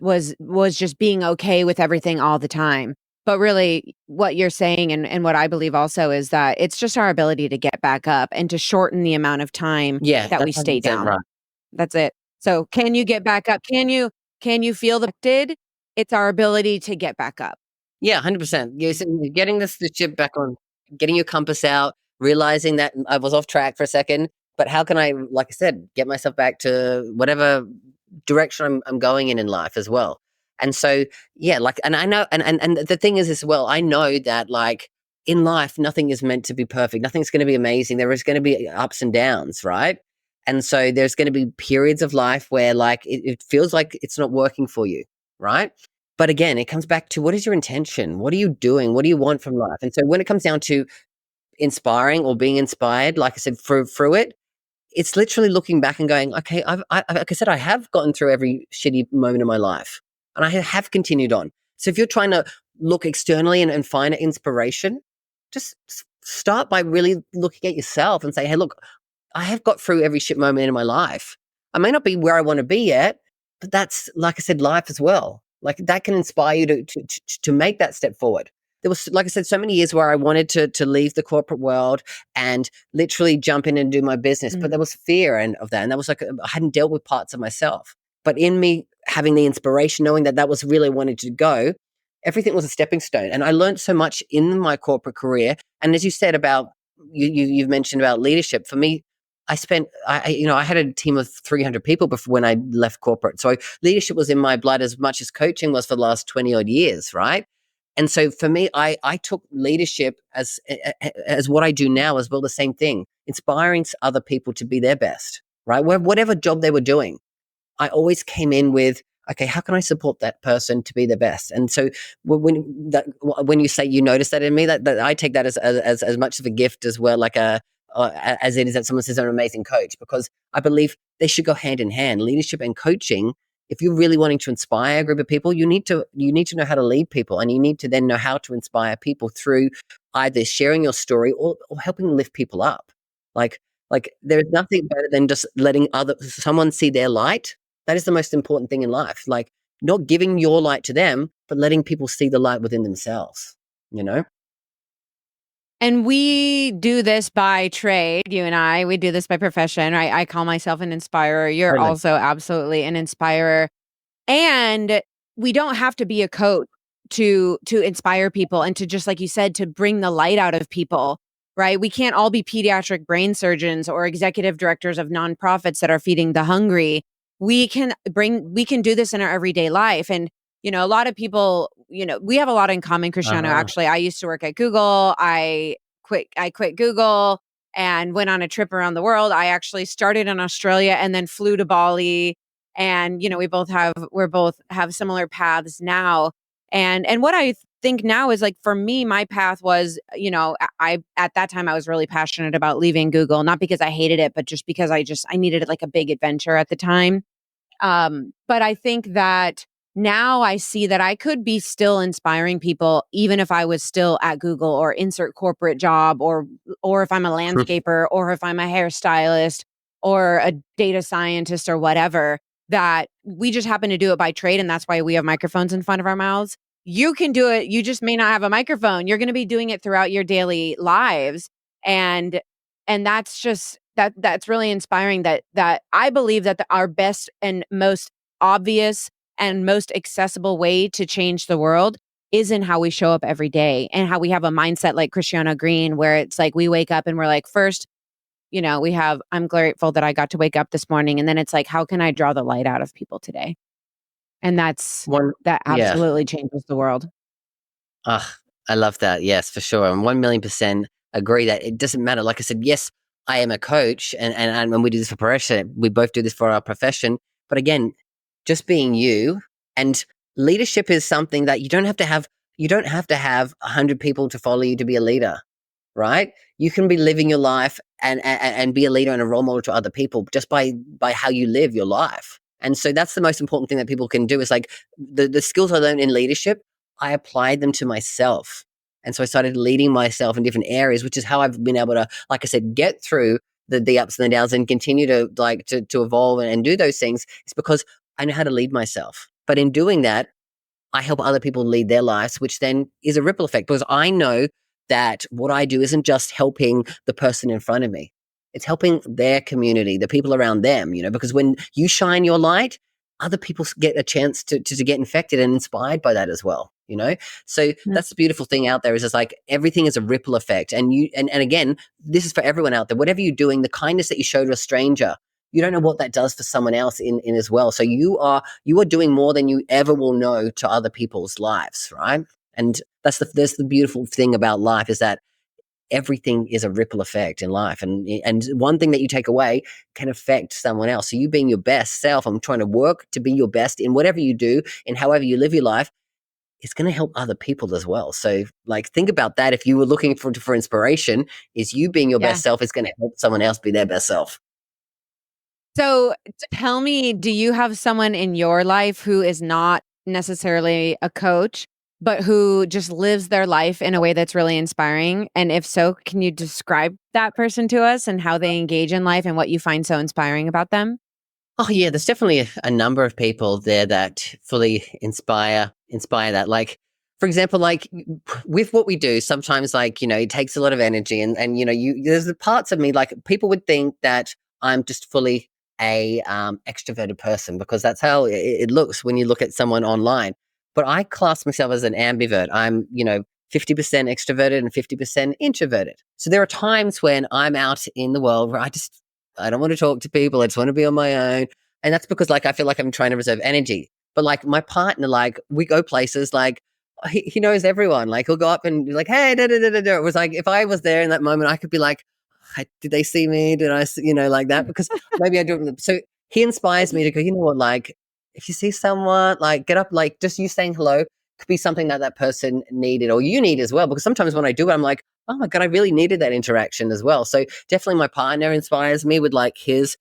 just being okay with everything all the time. But really what you're saying and what I believe also is that it's just our ability to get back up and to shorten the amount of time yeah, that that's we stay 100% down. right. That's it. So, can you get back up? Can you feel the did? It's our ability to get back up. Yeah, 100%. You're getting the ship back on, getting your compass out, realizing that I was off track for a second, but how can I, like I said, get myself back to whatever direction I'm going in life as well? And so, yeah, like, and I know, and the thing is as well, I know that like in life, nothing is meant to be perfect. Nothing's going to be amazing. There is going to be ups and downs, right? And so there's going to be periods of life where like it feels like it's not working for you, right? But again, it comes back to what is your intention? What are you doing? What do you want from life? And so when it comes down to inspiring or being inspired, like I said, through it, it's literally looking back and going, okay, like I said, I have gotten through every shitty moment of my life, and I have continued on. So if you're trying to look externally and find inspiration, just start by really looking at yourself and say, hey, look, I have got through every shit moment in my life. I may not be where I want to be yet, but that's, like I said, life as well. Like that can inspire you to make that step forward. There was, like I said, so many years where I wanted to leave the corporate world and literally jump in and do my business, but Mm. there was fear of that, and that was like I hadn't dealt with parts of myself. But in me having the inspiration, knowing that that was really wanted to go, everything was a stepping stone, and I learned so much in my corporate career. And as you said about you've mentioned about leadership, for me, I had a team of 300 people before when I left corporate. So leadership was in my blood as much as coaching was for the last 20 odd years, right? And so for me, I took leadership as what I do now as well, the same thing, inspiring other people to be their best, right? Whatever job they were doing, I always came in with, okay, how can I support that person to be the best? And so when you say you notice that in me, that I take that as much of a gift as well, like as it is that someone says I'm an amazing coach, because I believe they should go hand in hand, leadership and coaching. If you're really wanting to inspire a group of people, you need to know how to lead people, and you need to then know how to inspire people through either sharing your story or helping lift people up. Like there is nothing better than just letting someone see their light. That is the most important thing in life. Like not giving your light to them, but letting people see the light within themselves, you know? And we do this by trade, you and we do this by profession, right? I call myself an inspirer. You're Totally. also absolutely an inspirer. And we don't have to be a coach to inspire people and to, just like you said, to bring the light out of people, right? We can't all be pediatric brain surgeons or executive directors of nonprofits that are feeding the hungry. We can do this in our everyday life. And a lot of people, we have a lot in common, Cristiano. Uh-huh. Actually, I used to work at Google. I quit Google and went on a trip around the world. I actually started in Australia and then flew to Bali. And we both have similar paths now. And what I think now is, like, for me, my path was, I at that time I was really passionate about leaving Google, not because I hated it, but just because I needed like a big adventure at the time. But I think that now I see that I could be still inspiring people even if I was still at Google or insert corporate job, or if I'm a landscaper, or if I'm a hairstylist or a data scientist or whatever, that we just happen to do it by trade, and that's why we have microphones in front of our mouths. You can do it, you just may not have a microphone. You're going to be doing it throughout your daily lives. And that's just that's really inspiring, that I believe that our best and most obvious and most accessible way to change the world is in how we show up every day, and how we have a mindset like Christiano Green, where it's like we wake up and we're like, first, we have, I'm grateful that I got to wake up this morning. And then it's like, how can I draw the light out of people today? And One, that yeah. absolutely changes the world. Ah, I love that. Yes, for sure. And 1,000,000% agree that it doesn't matter. Like I said, yes, I am a coach and we do this for profession. We both do this for our profession. But again, just being you, and leadership is something that you don't have to have 100 people to follow you to be a leader, right? You can be living your life and be a leader and a role model to other people just by how you live your life. And so that's the most important thing that people can do is like the skills I learned in leadership, I applied them to myself. And so I started leading myself in different areas, which is how I've been able to, like I said, get through the ups and the downs and continue to to evolve and do those things. It's because I know how to lead myself. But in doing that, I help other people lead their lives, which then is a ripple effect because I know that what I do isn't just helping the person in front of me. It's helping their community, the people around them, because when you shine your light, other people get a chance to get infected and inspired by that as well. So Mm. that's the beautiful thing out there is it's like everything is a ripple effect. And again, this is for everyone out there. Whatever you're doing, the kindness that you show to a stranger, you don't know what that does for someone else in as well. So you are doing more than you ever will know to other people's lives, right? And that's the beautiful thing about life is that everything is a ripple effect in life, and one thing that you take away can affect someone else. So you being your best self, I'm trying to work to be your best in whatever you do and however you live your life. It's going to help other people as well. So, like, think about that. If you were looking for inspiration, is you being your Yeah. best self is going to help someone else be their best self. So tell me, do you have someone in your life who is not necessarily a coach, but who just lives their life in a way that's really inspiring? And if so, can you describe that person to us and how they engage in life and what you find so inspiring about them? Oh yeah, there's definitely a number of people there that fully inspire that. Like, for example, like with what we do, sometimes like it takes a lot of energy, and there's the parts of me like people would think that I'm just fully a extroverted person because that's how it looks when you look at someone online. But I class myself as an ambivert. I'm 50% extroverted and 50% introverted. So there are times when I'm out in the world where I don't want to talk to people. I just want to be on my own. And that's because like I feel like I'm trying to reserve energy. But like my partner, like we go places like he knows everyone. Like he'll go up and be like, hey, da, da, da, da, da. It was like if I was there in that moment, I could be like, did they see me? Did I, like that? Because maybe I do it. So he inspires me to go, you know what, like if you see someone, like get up, like just you saying hello could be something that that person needed or you need as well. Because sometimes when I do it, I'm like, oh my God, I really needed that interaction as well. So definitely my partner inspires me with like his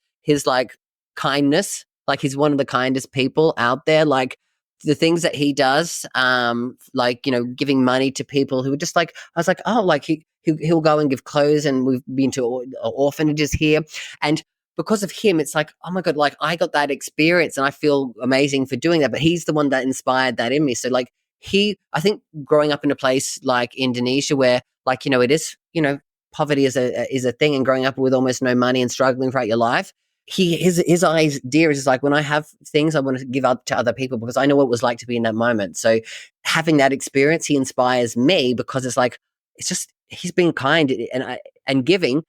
like kindness. Like he's one of the kindest people out there. Like the things that he does, like giving money to people who are just like I was like, oh, like he'll go and give clothes, and we've been to orphanages here, and because of him, it's like, oh my God, like I got that experience, and I feel amazing for doing that. But he's the one that inspired that in me. So like I think growing up in a place like Indonesia, where like it is poverty is a thing, and growing up with almost no money and struggling throughout your life, his idea is like when I have things I want to give up to other people because I know what it was like to be in that moment. So having that experience, he inspires me because it's like it's just he's being kind and giving,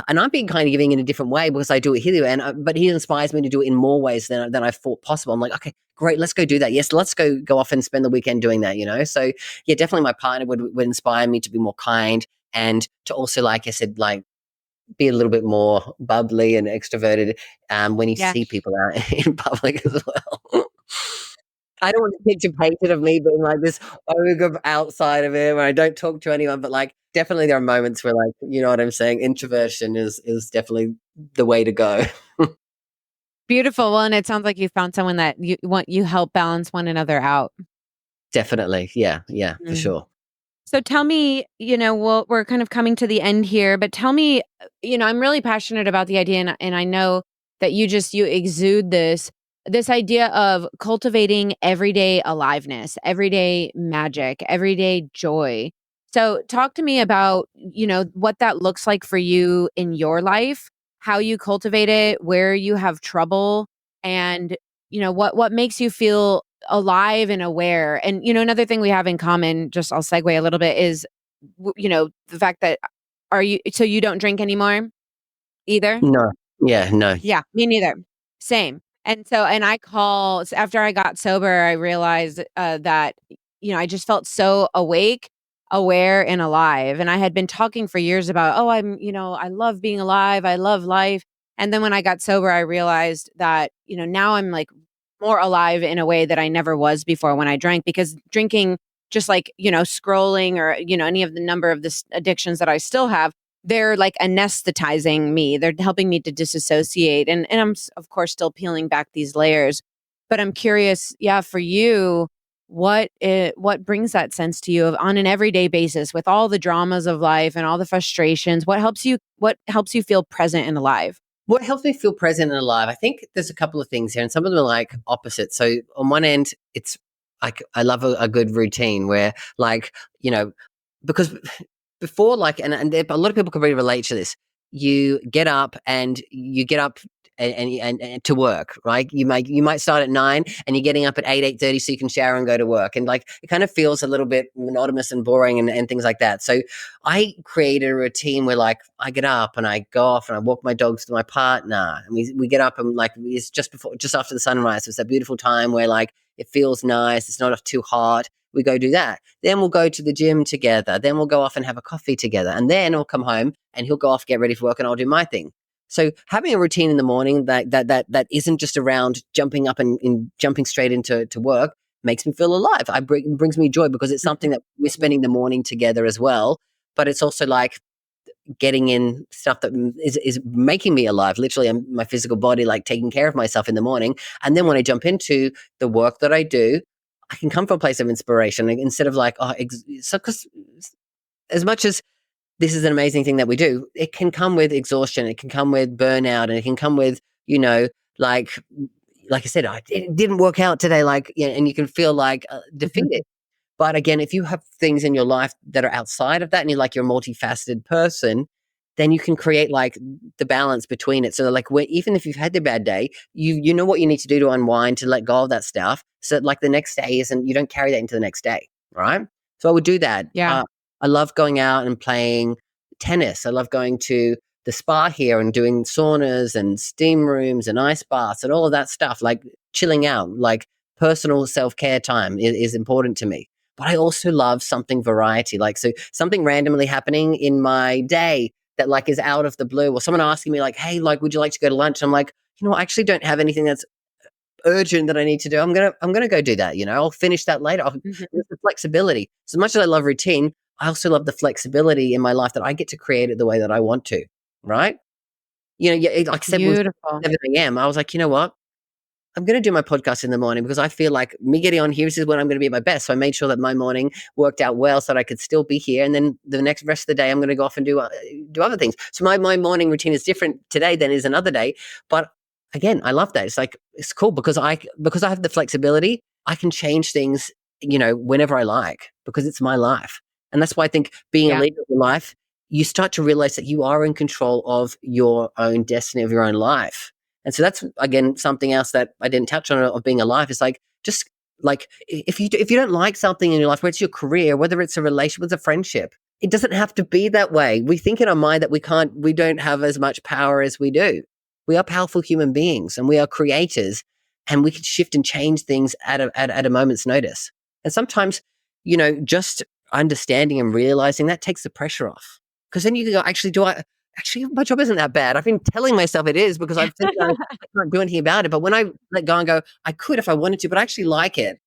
and I'm being kind of giving in a different way because I do it here, but he inspires me to do it in more ways than I thought possible. I'm like, okay, great, let's go do that. Yes, let's go off and spend the weekend doing that. So yeah, definitely my partner would inspire me to be more kind and to also, like I said, like be a little bit more bubbly and extroverted when you Yeah. see people out in public as well. I don't want a picture painted of me being like this ogre outside of it where I don't talk to anyone, but like definitely there are moments where like you know what I'm saying, introversion is definitely the way to go. Beautiful. Well, and it sounds like you found someone that you help balance one another out. Definitely. Yeah, yeah, for Mm. sure. So tell me, we're kind of coming to the end here, but tell me, I'm really passionate about the idea, and I know that you exude this idea of cultivating everyday aliveness, everyday magic, everyday joy. So talk to me about, what that looks like for you in your life, how you cultivate it, where you have trouble, and what makes you feel alive and aware. And, another thing we have in common, just I'll segue a little bit, is, the fact that so you don't drink anymore? either? No. Yeah, no. Yeah, me neither. Same. And I call after I got sober, I realized, that, I just felt so awake, aware, and alive, and I had been talking for years about, "Oh, I love being alive, I love life," and then when I got sober, I realized that, now I'm, like, more alive in a way that I never was before when I drank, because drinking, just like, scrolling or, any of the number of this addictions that I still have, they're like anesthetizing me. They're helping me to disassociate. And I'm, of course, still peeling back these layers. But I'm curious, yeah, for you, what brings that sense to you of on an everyday basis with all the dramas of life and all the frustrations? What helps you feel present and alive? What helps me feel present and alive? I think there's a couple of things here, and some of them are like opposite. So on one end, it's like I love a good routine where, like, you know, because before, like, and a lot of people can really relate to this. You get up and you get up and to work, right? You might start at 9 and you're getting up at 8:30 so you can shower and go to work, and like it kind of feels a little bit monotonous and boring and things like that. So I created a routine where, like, I get up and I go off and I walk my dogs to my partner, and we get up and, like, it's just after the sunrise. So it's that beautiful time where, like, it feels nice. It's not too hot. We go do that. Then we'll go to the gym together. Then we'll go off and have a coffee together. And then I'll come home and he'll go off, get ready for work, and I'll do my thing. So having a routine in the morning that isn't just around jumping up and jumping straight into work makes me feel alive. Brings me joy because it's something that we're spending the morning together as well. But it's also like getting in stuff that is making me alive. Literally, my physical body, like taking care of myself in the morning. And then when I jump into the work that I do, I can come from a place of inspiration instead of like, so because as much as this is an amazing thing that we do, it can come with exhaustion, it can come with burnout, and it can come with, you know, like like I said, it didn't work out today, like, and you can feel like defeated. But again, if you have things in your life that are outside of that and you're a multifaceted person, then you can create like the balance between it. So like even if you've had a bad day, you know what you need to do to unwind, to let go of that stuff. So that, like, the next day isn't, you don't carry that into the next day. Right. So I would do that. Yeah. I love going out and playing tennis. I love going to the spa here and doing saunas and steam rooms and ice baths and all of that stuff, like chilling out, like personal self-care time is important to me. But I also love something variety, like, so something randomly happening in my day that, like, is out of the blue, or someone asking me like, hey, like, would you like to go to lunch? I'm like, I actually don't have anything that's urgent that I need to do. I'm gonna go do that. I'll finish that later. Mhm. There's the flexibility. So much as I love routine, I also love the flexibility in my life that I get to create it the way that I want to. Right? Yeah, like I said, when Beautiful. 7 a.m., I was like, you know what? I'm going to do my podcast in the morning because I feel like me getting on here, this is when I'm going to be at my best. So I made sure that my morning worked out well so that I could still be here. And then the next rest of the day, I'm going to go off and do other things. So my morning routine is different today than is another day. But again, I love that. It's like, it's cool because I have the flexibility. I can change things, whenever I like, because it's my life. And that's why I think being a Yeah. leader of your life, you start to realize that you are in control of your own destiny, of your own life. And so that's, again, something else that I didn't touch on of being alive. Is like, just like, if you don't like something in your life, whether it's your career, whether it's a relationship, whether it's a friendship, it doesn't have to be that way. We think in our mind that we don't have as much power as we do. We are powerful human beings and we are creators, and we can shift and change things at a moment's notice. And sometimes, just understanding and realizing that takes the pressure off. Because then you can go, actually, my job isn't that bad. I've been telling myself it is because I've think I can't do anything about it. But when I let go and go, I could if I wanted to, but I actually like it,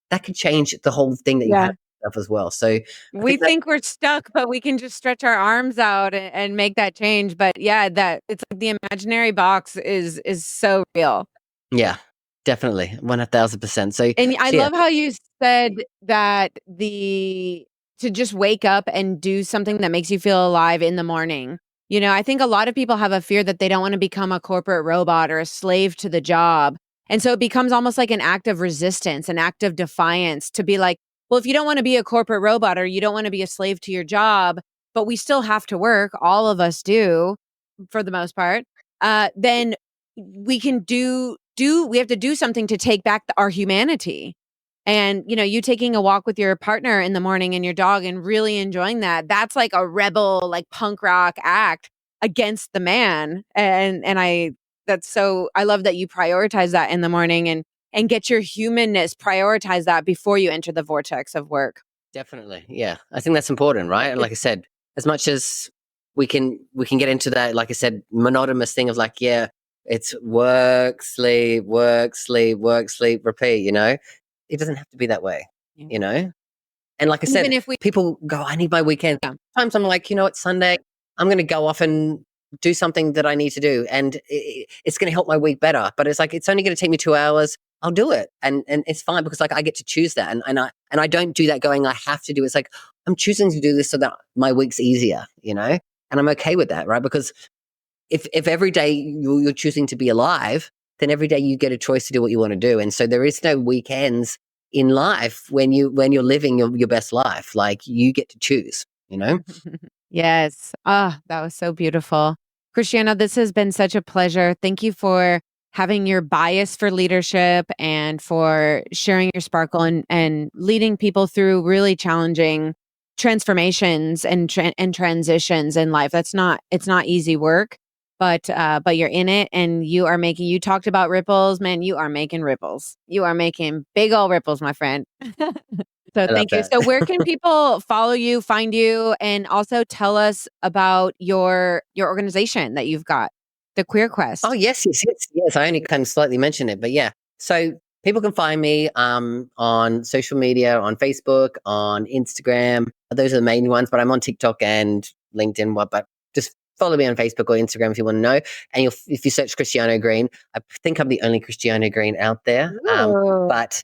that could change the whole thing that you have Yeah. yourself as well. So I We think that, think we're stuck, but we can just stretch our arms out and make that change. But yeah, that it's like the imaginary box is so real. yeah, definitely 1,000%. So, And I so yeah, love how you said that to just wake up and do something that makes you feel alive in the morning. I think a lot of people have a fear that they don't want to become a corporate robot or a slave to the job. And so it becomes almost like an act of resistance, an act of defiance to be like, well, if you don't want to be a corporate robot or you don't want to be a slave to your job, but we still have to work, all of us do for the most part, then we can we have to do something to take back our humanity. And, you taking a walk with your partner in the morning and your dog and really enjoying that, that's like a rebel, like punk rock act. against the man. And I love that you prioritize that in the morning and get your humanness, prioritize that before you enter the vortex of work. Definitely. Yeah. I think that's important, right? And like I said, as much as we can get into that, like I said, monotonous thing of like, yeah, it's work, sleep, work, sleep, work, sleep, repeat, It doesn't have to be that way, Yeah. you know? And like I Even said, if we people go, I need my weekend. Yeah. Sometimes I'm like, it's Sunday. I'm going to go off and do something that I need to do. And it's going to help my week better. But it's like, it's only going to take me 2 hours. I'll do it. And it's fine because like I get to choose that. And I don't do that going, I have to do it. It's like, I'm choosing to do this so that my week's easier, And I'm okay with that, right? Because if every day you're choosing to be alive, then every day you get a choice to do what you want to do. And so there is no weekends in life when you're living your best life. Like you get to choose. Yes. Ah, that was so beautiful. Christiana, this has been such a pleasure. Thank you for having your bias for leadership and for sharing your sparkle and leading people through really challenging transformations and transitions in life. It's not easy work, but you're in it and you talked about ripples, man, you are making ripples. You are making big old ripples, my friend. So I love thank you. that. So where can people follow you, find you, and also tell us about your organization that you've got, the Queer Oh Quest? yes, yes, yes, yes. I only kind of slightly mentioned it, but yeah. So people can find me on social media, on Facebook, on Instagram. Those are the main ones, but I'm on TikTok and LinkedIn. But just follow me on Facebook or Instagram if you want to know. And if you search Christiano Green, I think I'm the only Christiano Green out there. Ooh. But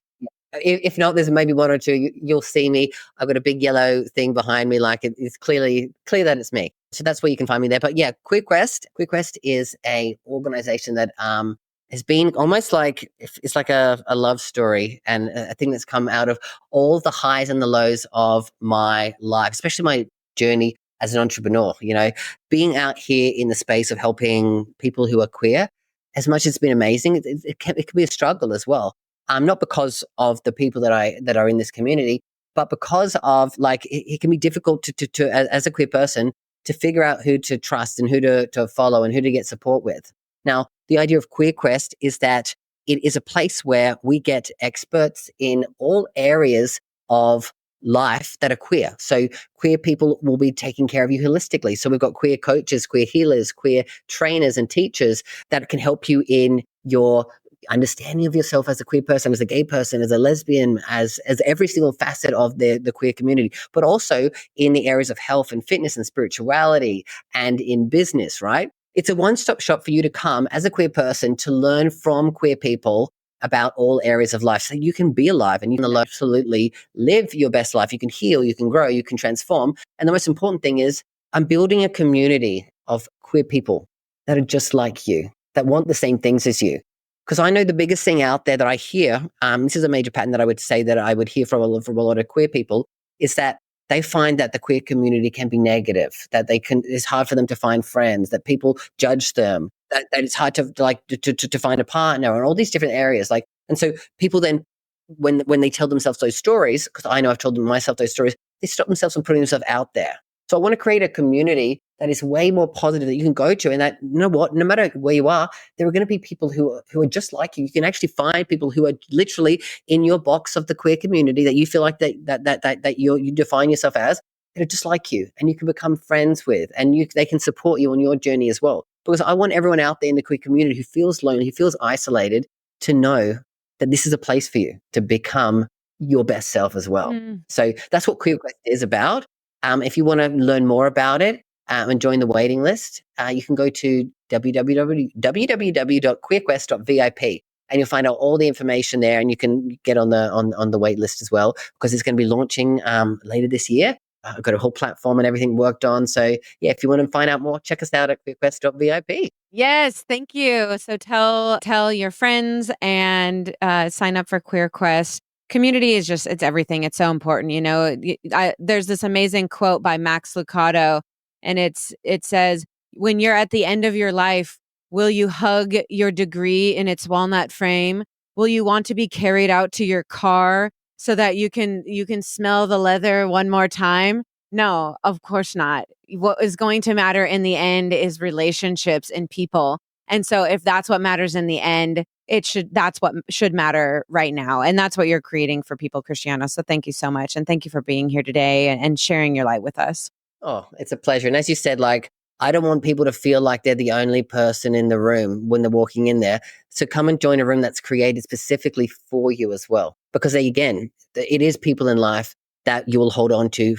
if not, there's maybe one or two. You'll see me. I've got a big yellow thing behind me, like it's clear that it's me. So that's where you can find me there. But yeah, QueerQuest is a organization that has been almost like it's like a love story, and a thing that's come out of all the highs and the lows of my life, especially my journey as an entrepreneur. Being out here in the space of helping people who are queer. As much as it's been amazing, it can be a struggle as well. Not because of the people that are in this community, but because of like it can be difficult to as a queer person to figure out who to trust and who to follow and who to get support with. Now, the idea of Queer Quest is that it is a place where we get experts in all areas of life that are queer. So queer people will be taking care of you holistically. So we've got queer coaches, queer healers, queer trainers and teachers that can help you in your understanding of yourself as a queer person, as a gay person, as a lesbian, as every single facet of the queer community, but also in the areas of health and fitness and spirituality and in business, right? It's a one-stop shop for you to come as a queer person to learn from queer people about all areas of life so you can be alive and you can absolutely live your best life. You can heal, you can grow, you can transform. And the most important thing is I'm building a community of queer people that are just like you, that want the same things as you. Because I know the biggest thing out there that I hear, this is a major pattern that I would say that I would hear from a lot of queer people, is that they find that the queer community can be negative, that it's hard for them to find friends, that people judge them, that it's hard to find a partner, and all these different areas. And so people then, when they tell themselves those stories, because I know I've told myself those stories, they stop themselves from putting themselves out there. So I want to create a community that is way more positive that you can go to, and that, you know what, no matter where you are, there are going to be people who are just like you. You can actually find people who are literally in your box of the queer community that you feel like that you define yourself as, that are just like you, and you can become friends with, and they can support you on your journey as well. Because I want everyone out there in the queer community who feels lonely, who feels isolated, to know that this is a place for you to become your best self as well. Mm. So that's what Queer Quest is about. If you want to learn more about it and join the waiting list, you can go to www.queerquest.vip, and you'll find out all the information there, and you can get on the wait list as well, because it's going to be launching later this year. I've got a whole platform and everything worked on. So yeah, if you want to find out more, check us out at queerquest.vip. Yes, thank you. So tell your friends and sign up for Queer Quest. Community is it's everything. It's so important. There's this amazing quote by Max Lucado, and it says, "When you're at the end of your life, will you hug your degree in its walnut frame? Will you want to be carried out to your car so that you can smell the leather one more time? No, of course not. What is going to matter in the end is relationships and people. And so if that's what matters in the end, that's what should matter right now. And that's what you're creating for people, Christiana. So thank you so much. And thank you for being here today and sharing your light with us. Oh, it's a pleasure. And as you said, like, I don't want people to feel like they're the only person in the room when they're walking in there. So come and join a room that's created specifically for you as well. Because again, it is people in life that you will hold on to,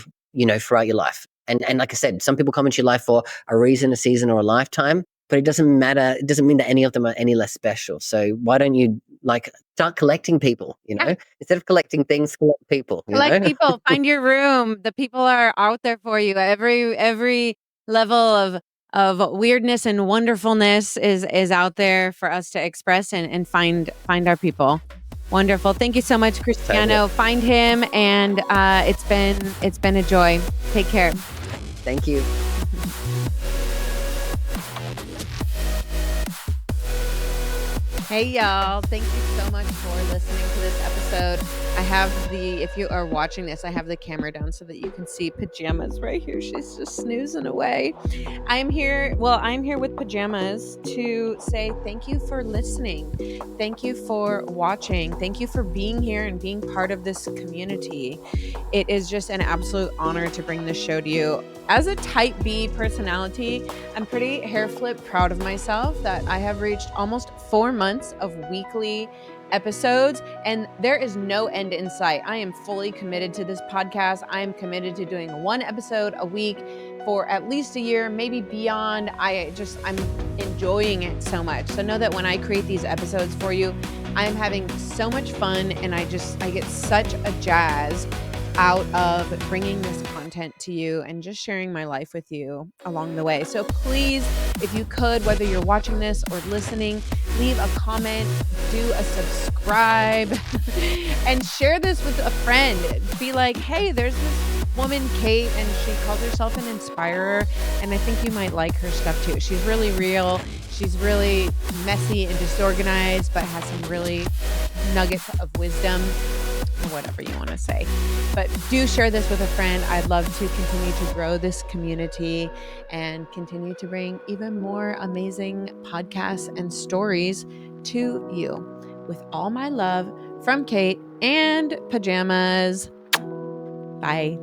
throughout your life. And like I said, some people come into your life for a reason, a season, or a lifetime, but it doesn't matter. It doesn't mean that any of them are any less special. So why don't you start collecting people, Instead of collecting things, collect people. Collect people, find your room. The people are out there for you. Every level of weirdness and wonderfulness is out there for us to express and find our people. Wonderful. Thank you so much, Cristiano. Totally. Find him, and it's been a joy. Take care. Thank you. Hey y'all, thank you so much for listening to this episode. If you are watching this, I have the camera down so that you can see Pajamas right here. She's just snoozing away. I'm here with Pajamas to say thank you for listening. Thank you for watching. Thank you for being here and being part of this community. It is just an absolute honor to bring this show to you. As a type B personality, I'm pretty hair flip proud of myself that I have reached almost 4 months of weekly episodes, and there is no end in sight. I am fully committed to this podcast. I am committed to doing one episode a week for at least a year, maybe beyond. I'm enjoying it so much. So know that when I create these episodes for you, I am having so much fun, and I get such a jazz out of bringing this content to you and just sharing my life with you along the way. So please, if you could, whether you're watching this or listening, leave a comment, do a subscribe, and share this with a friend. Be like, hey, there's this woman, Kate, and she calls herself an inspirer, and I think you might like her stuff too. She's really real. She's really messy and disorganized, but has some really nuggets of wisdom, or whatever you want to say. But do share this with a friend. I'd love to continue to grow this community and continue to bring even more amazing podcasts and stories to you. With all my love from Kate and Pajamas. Bye.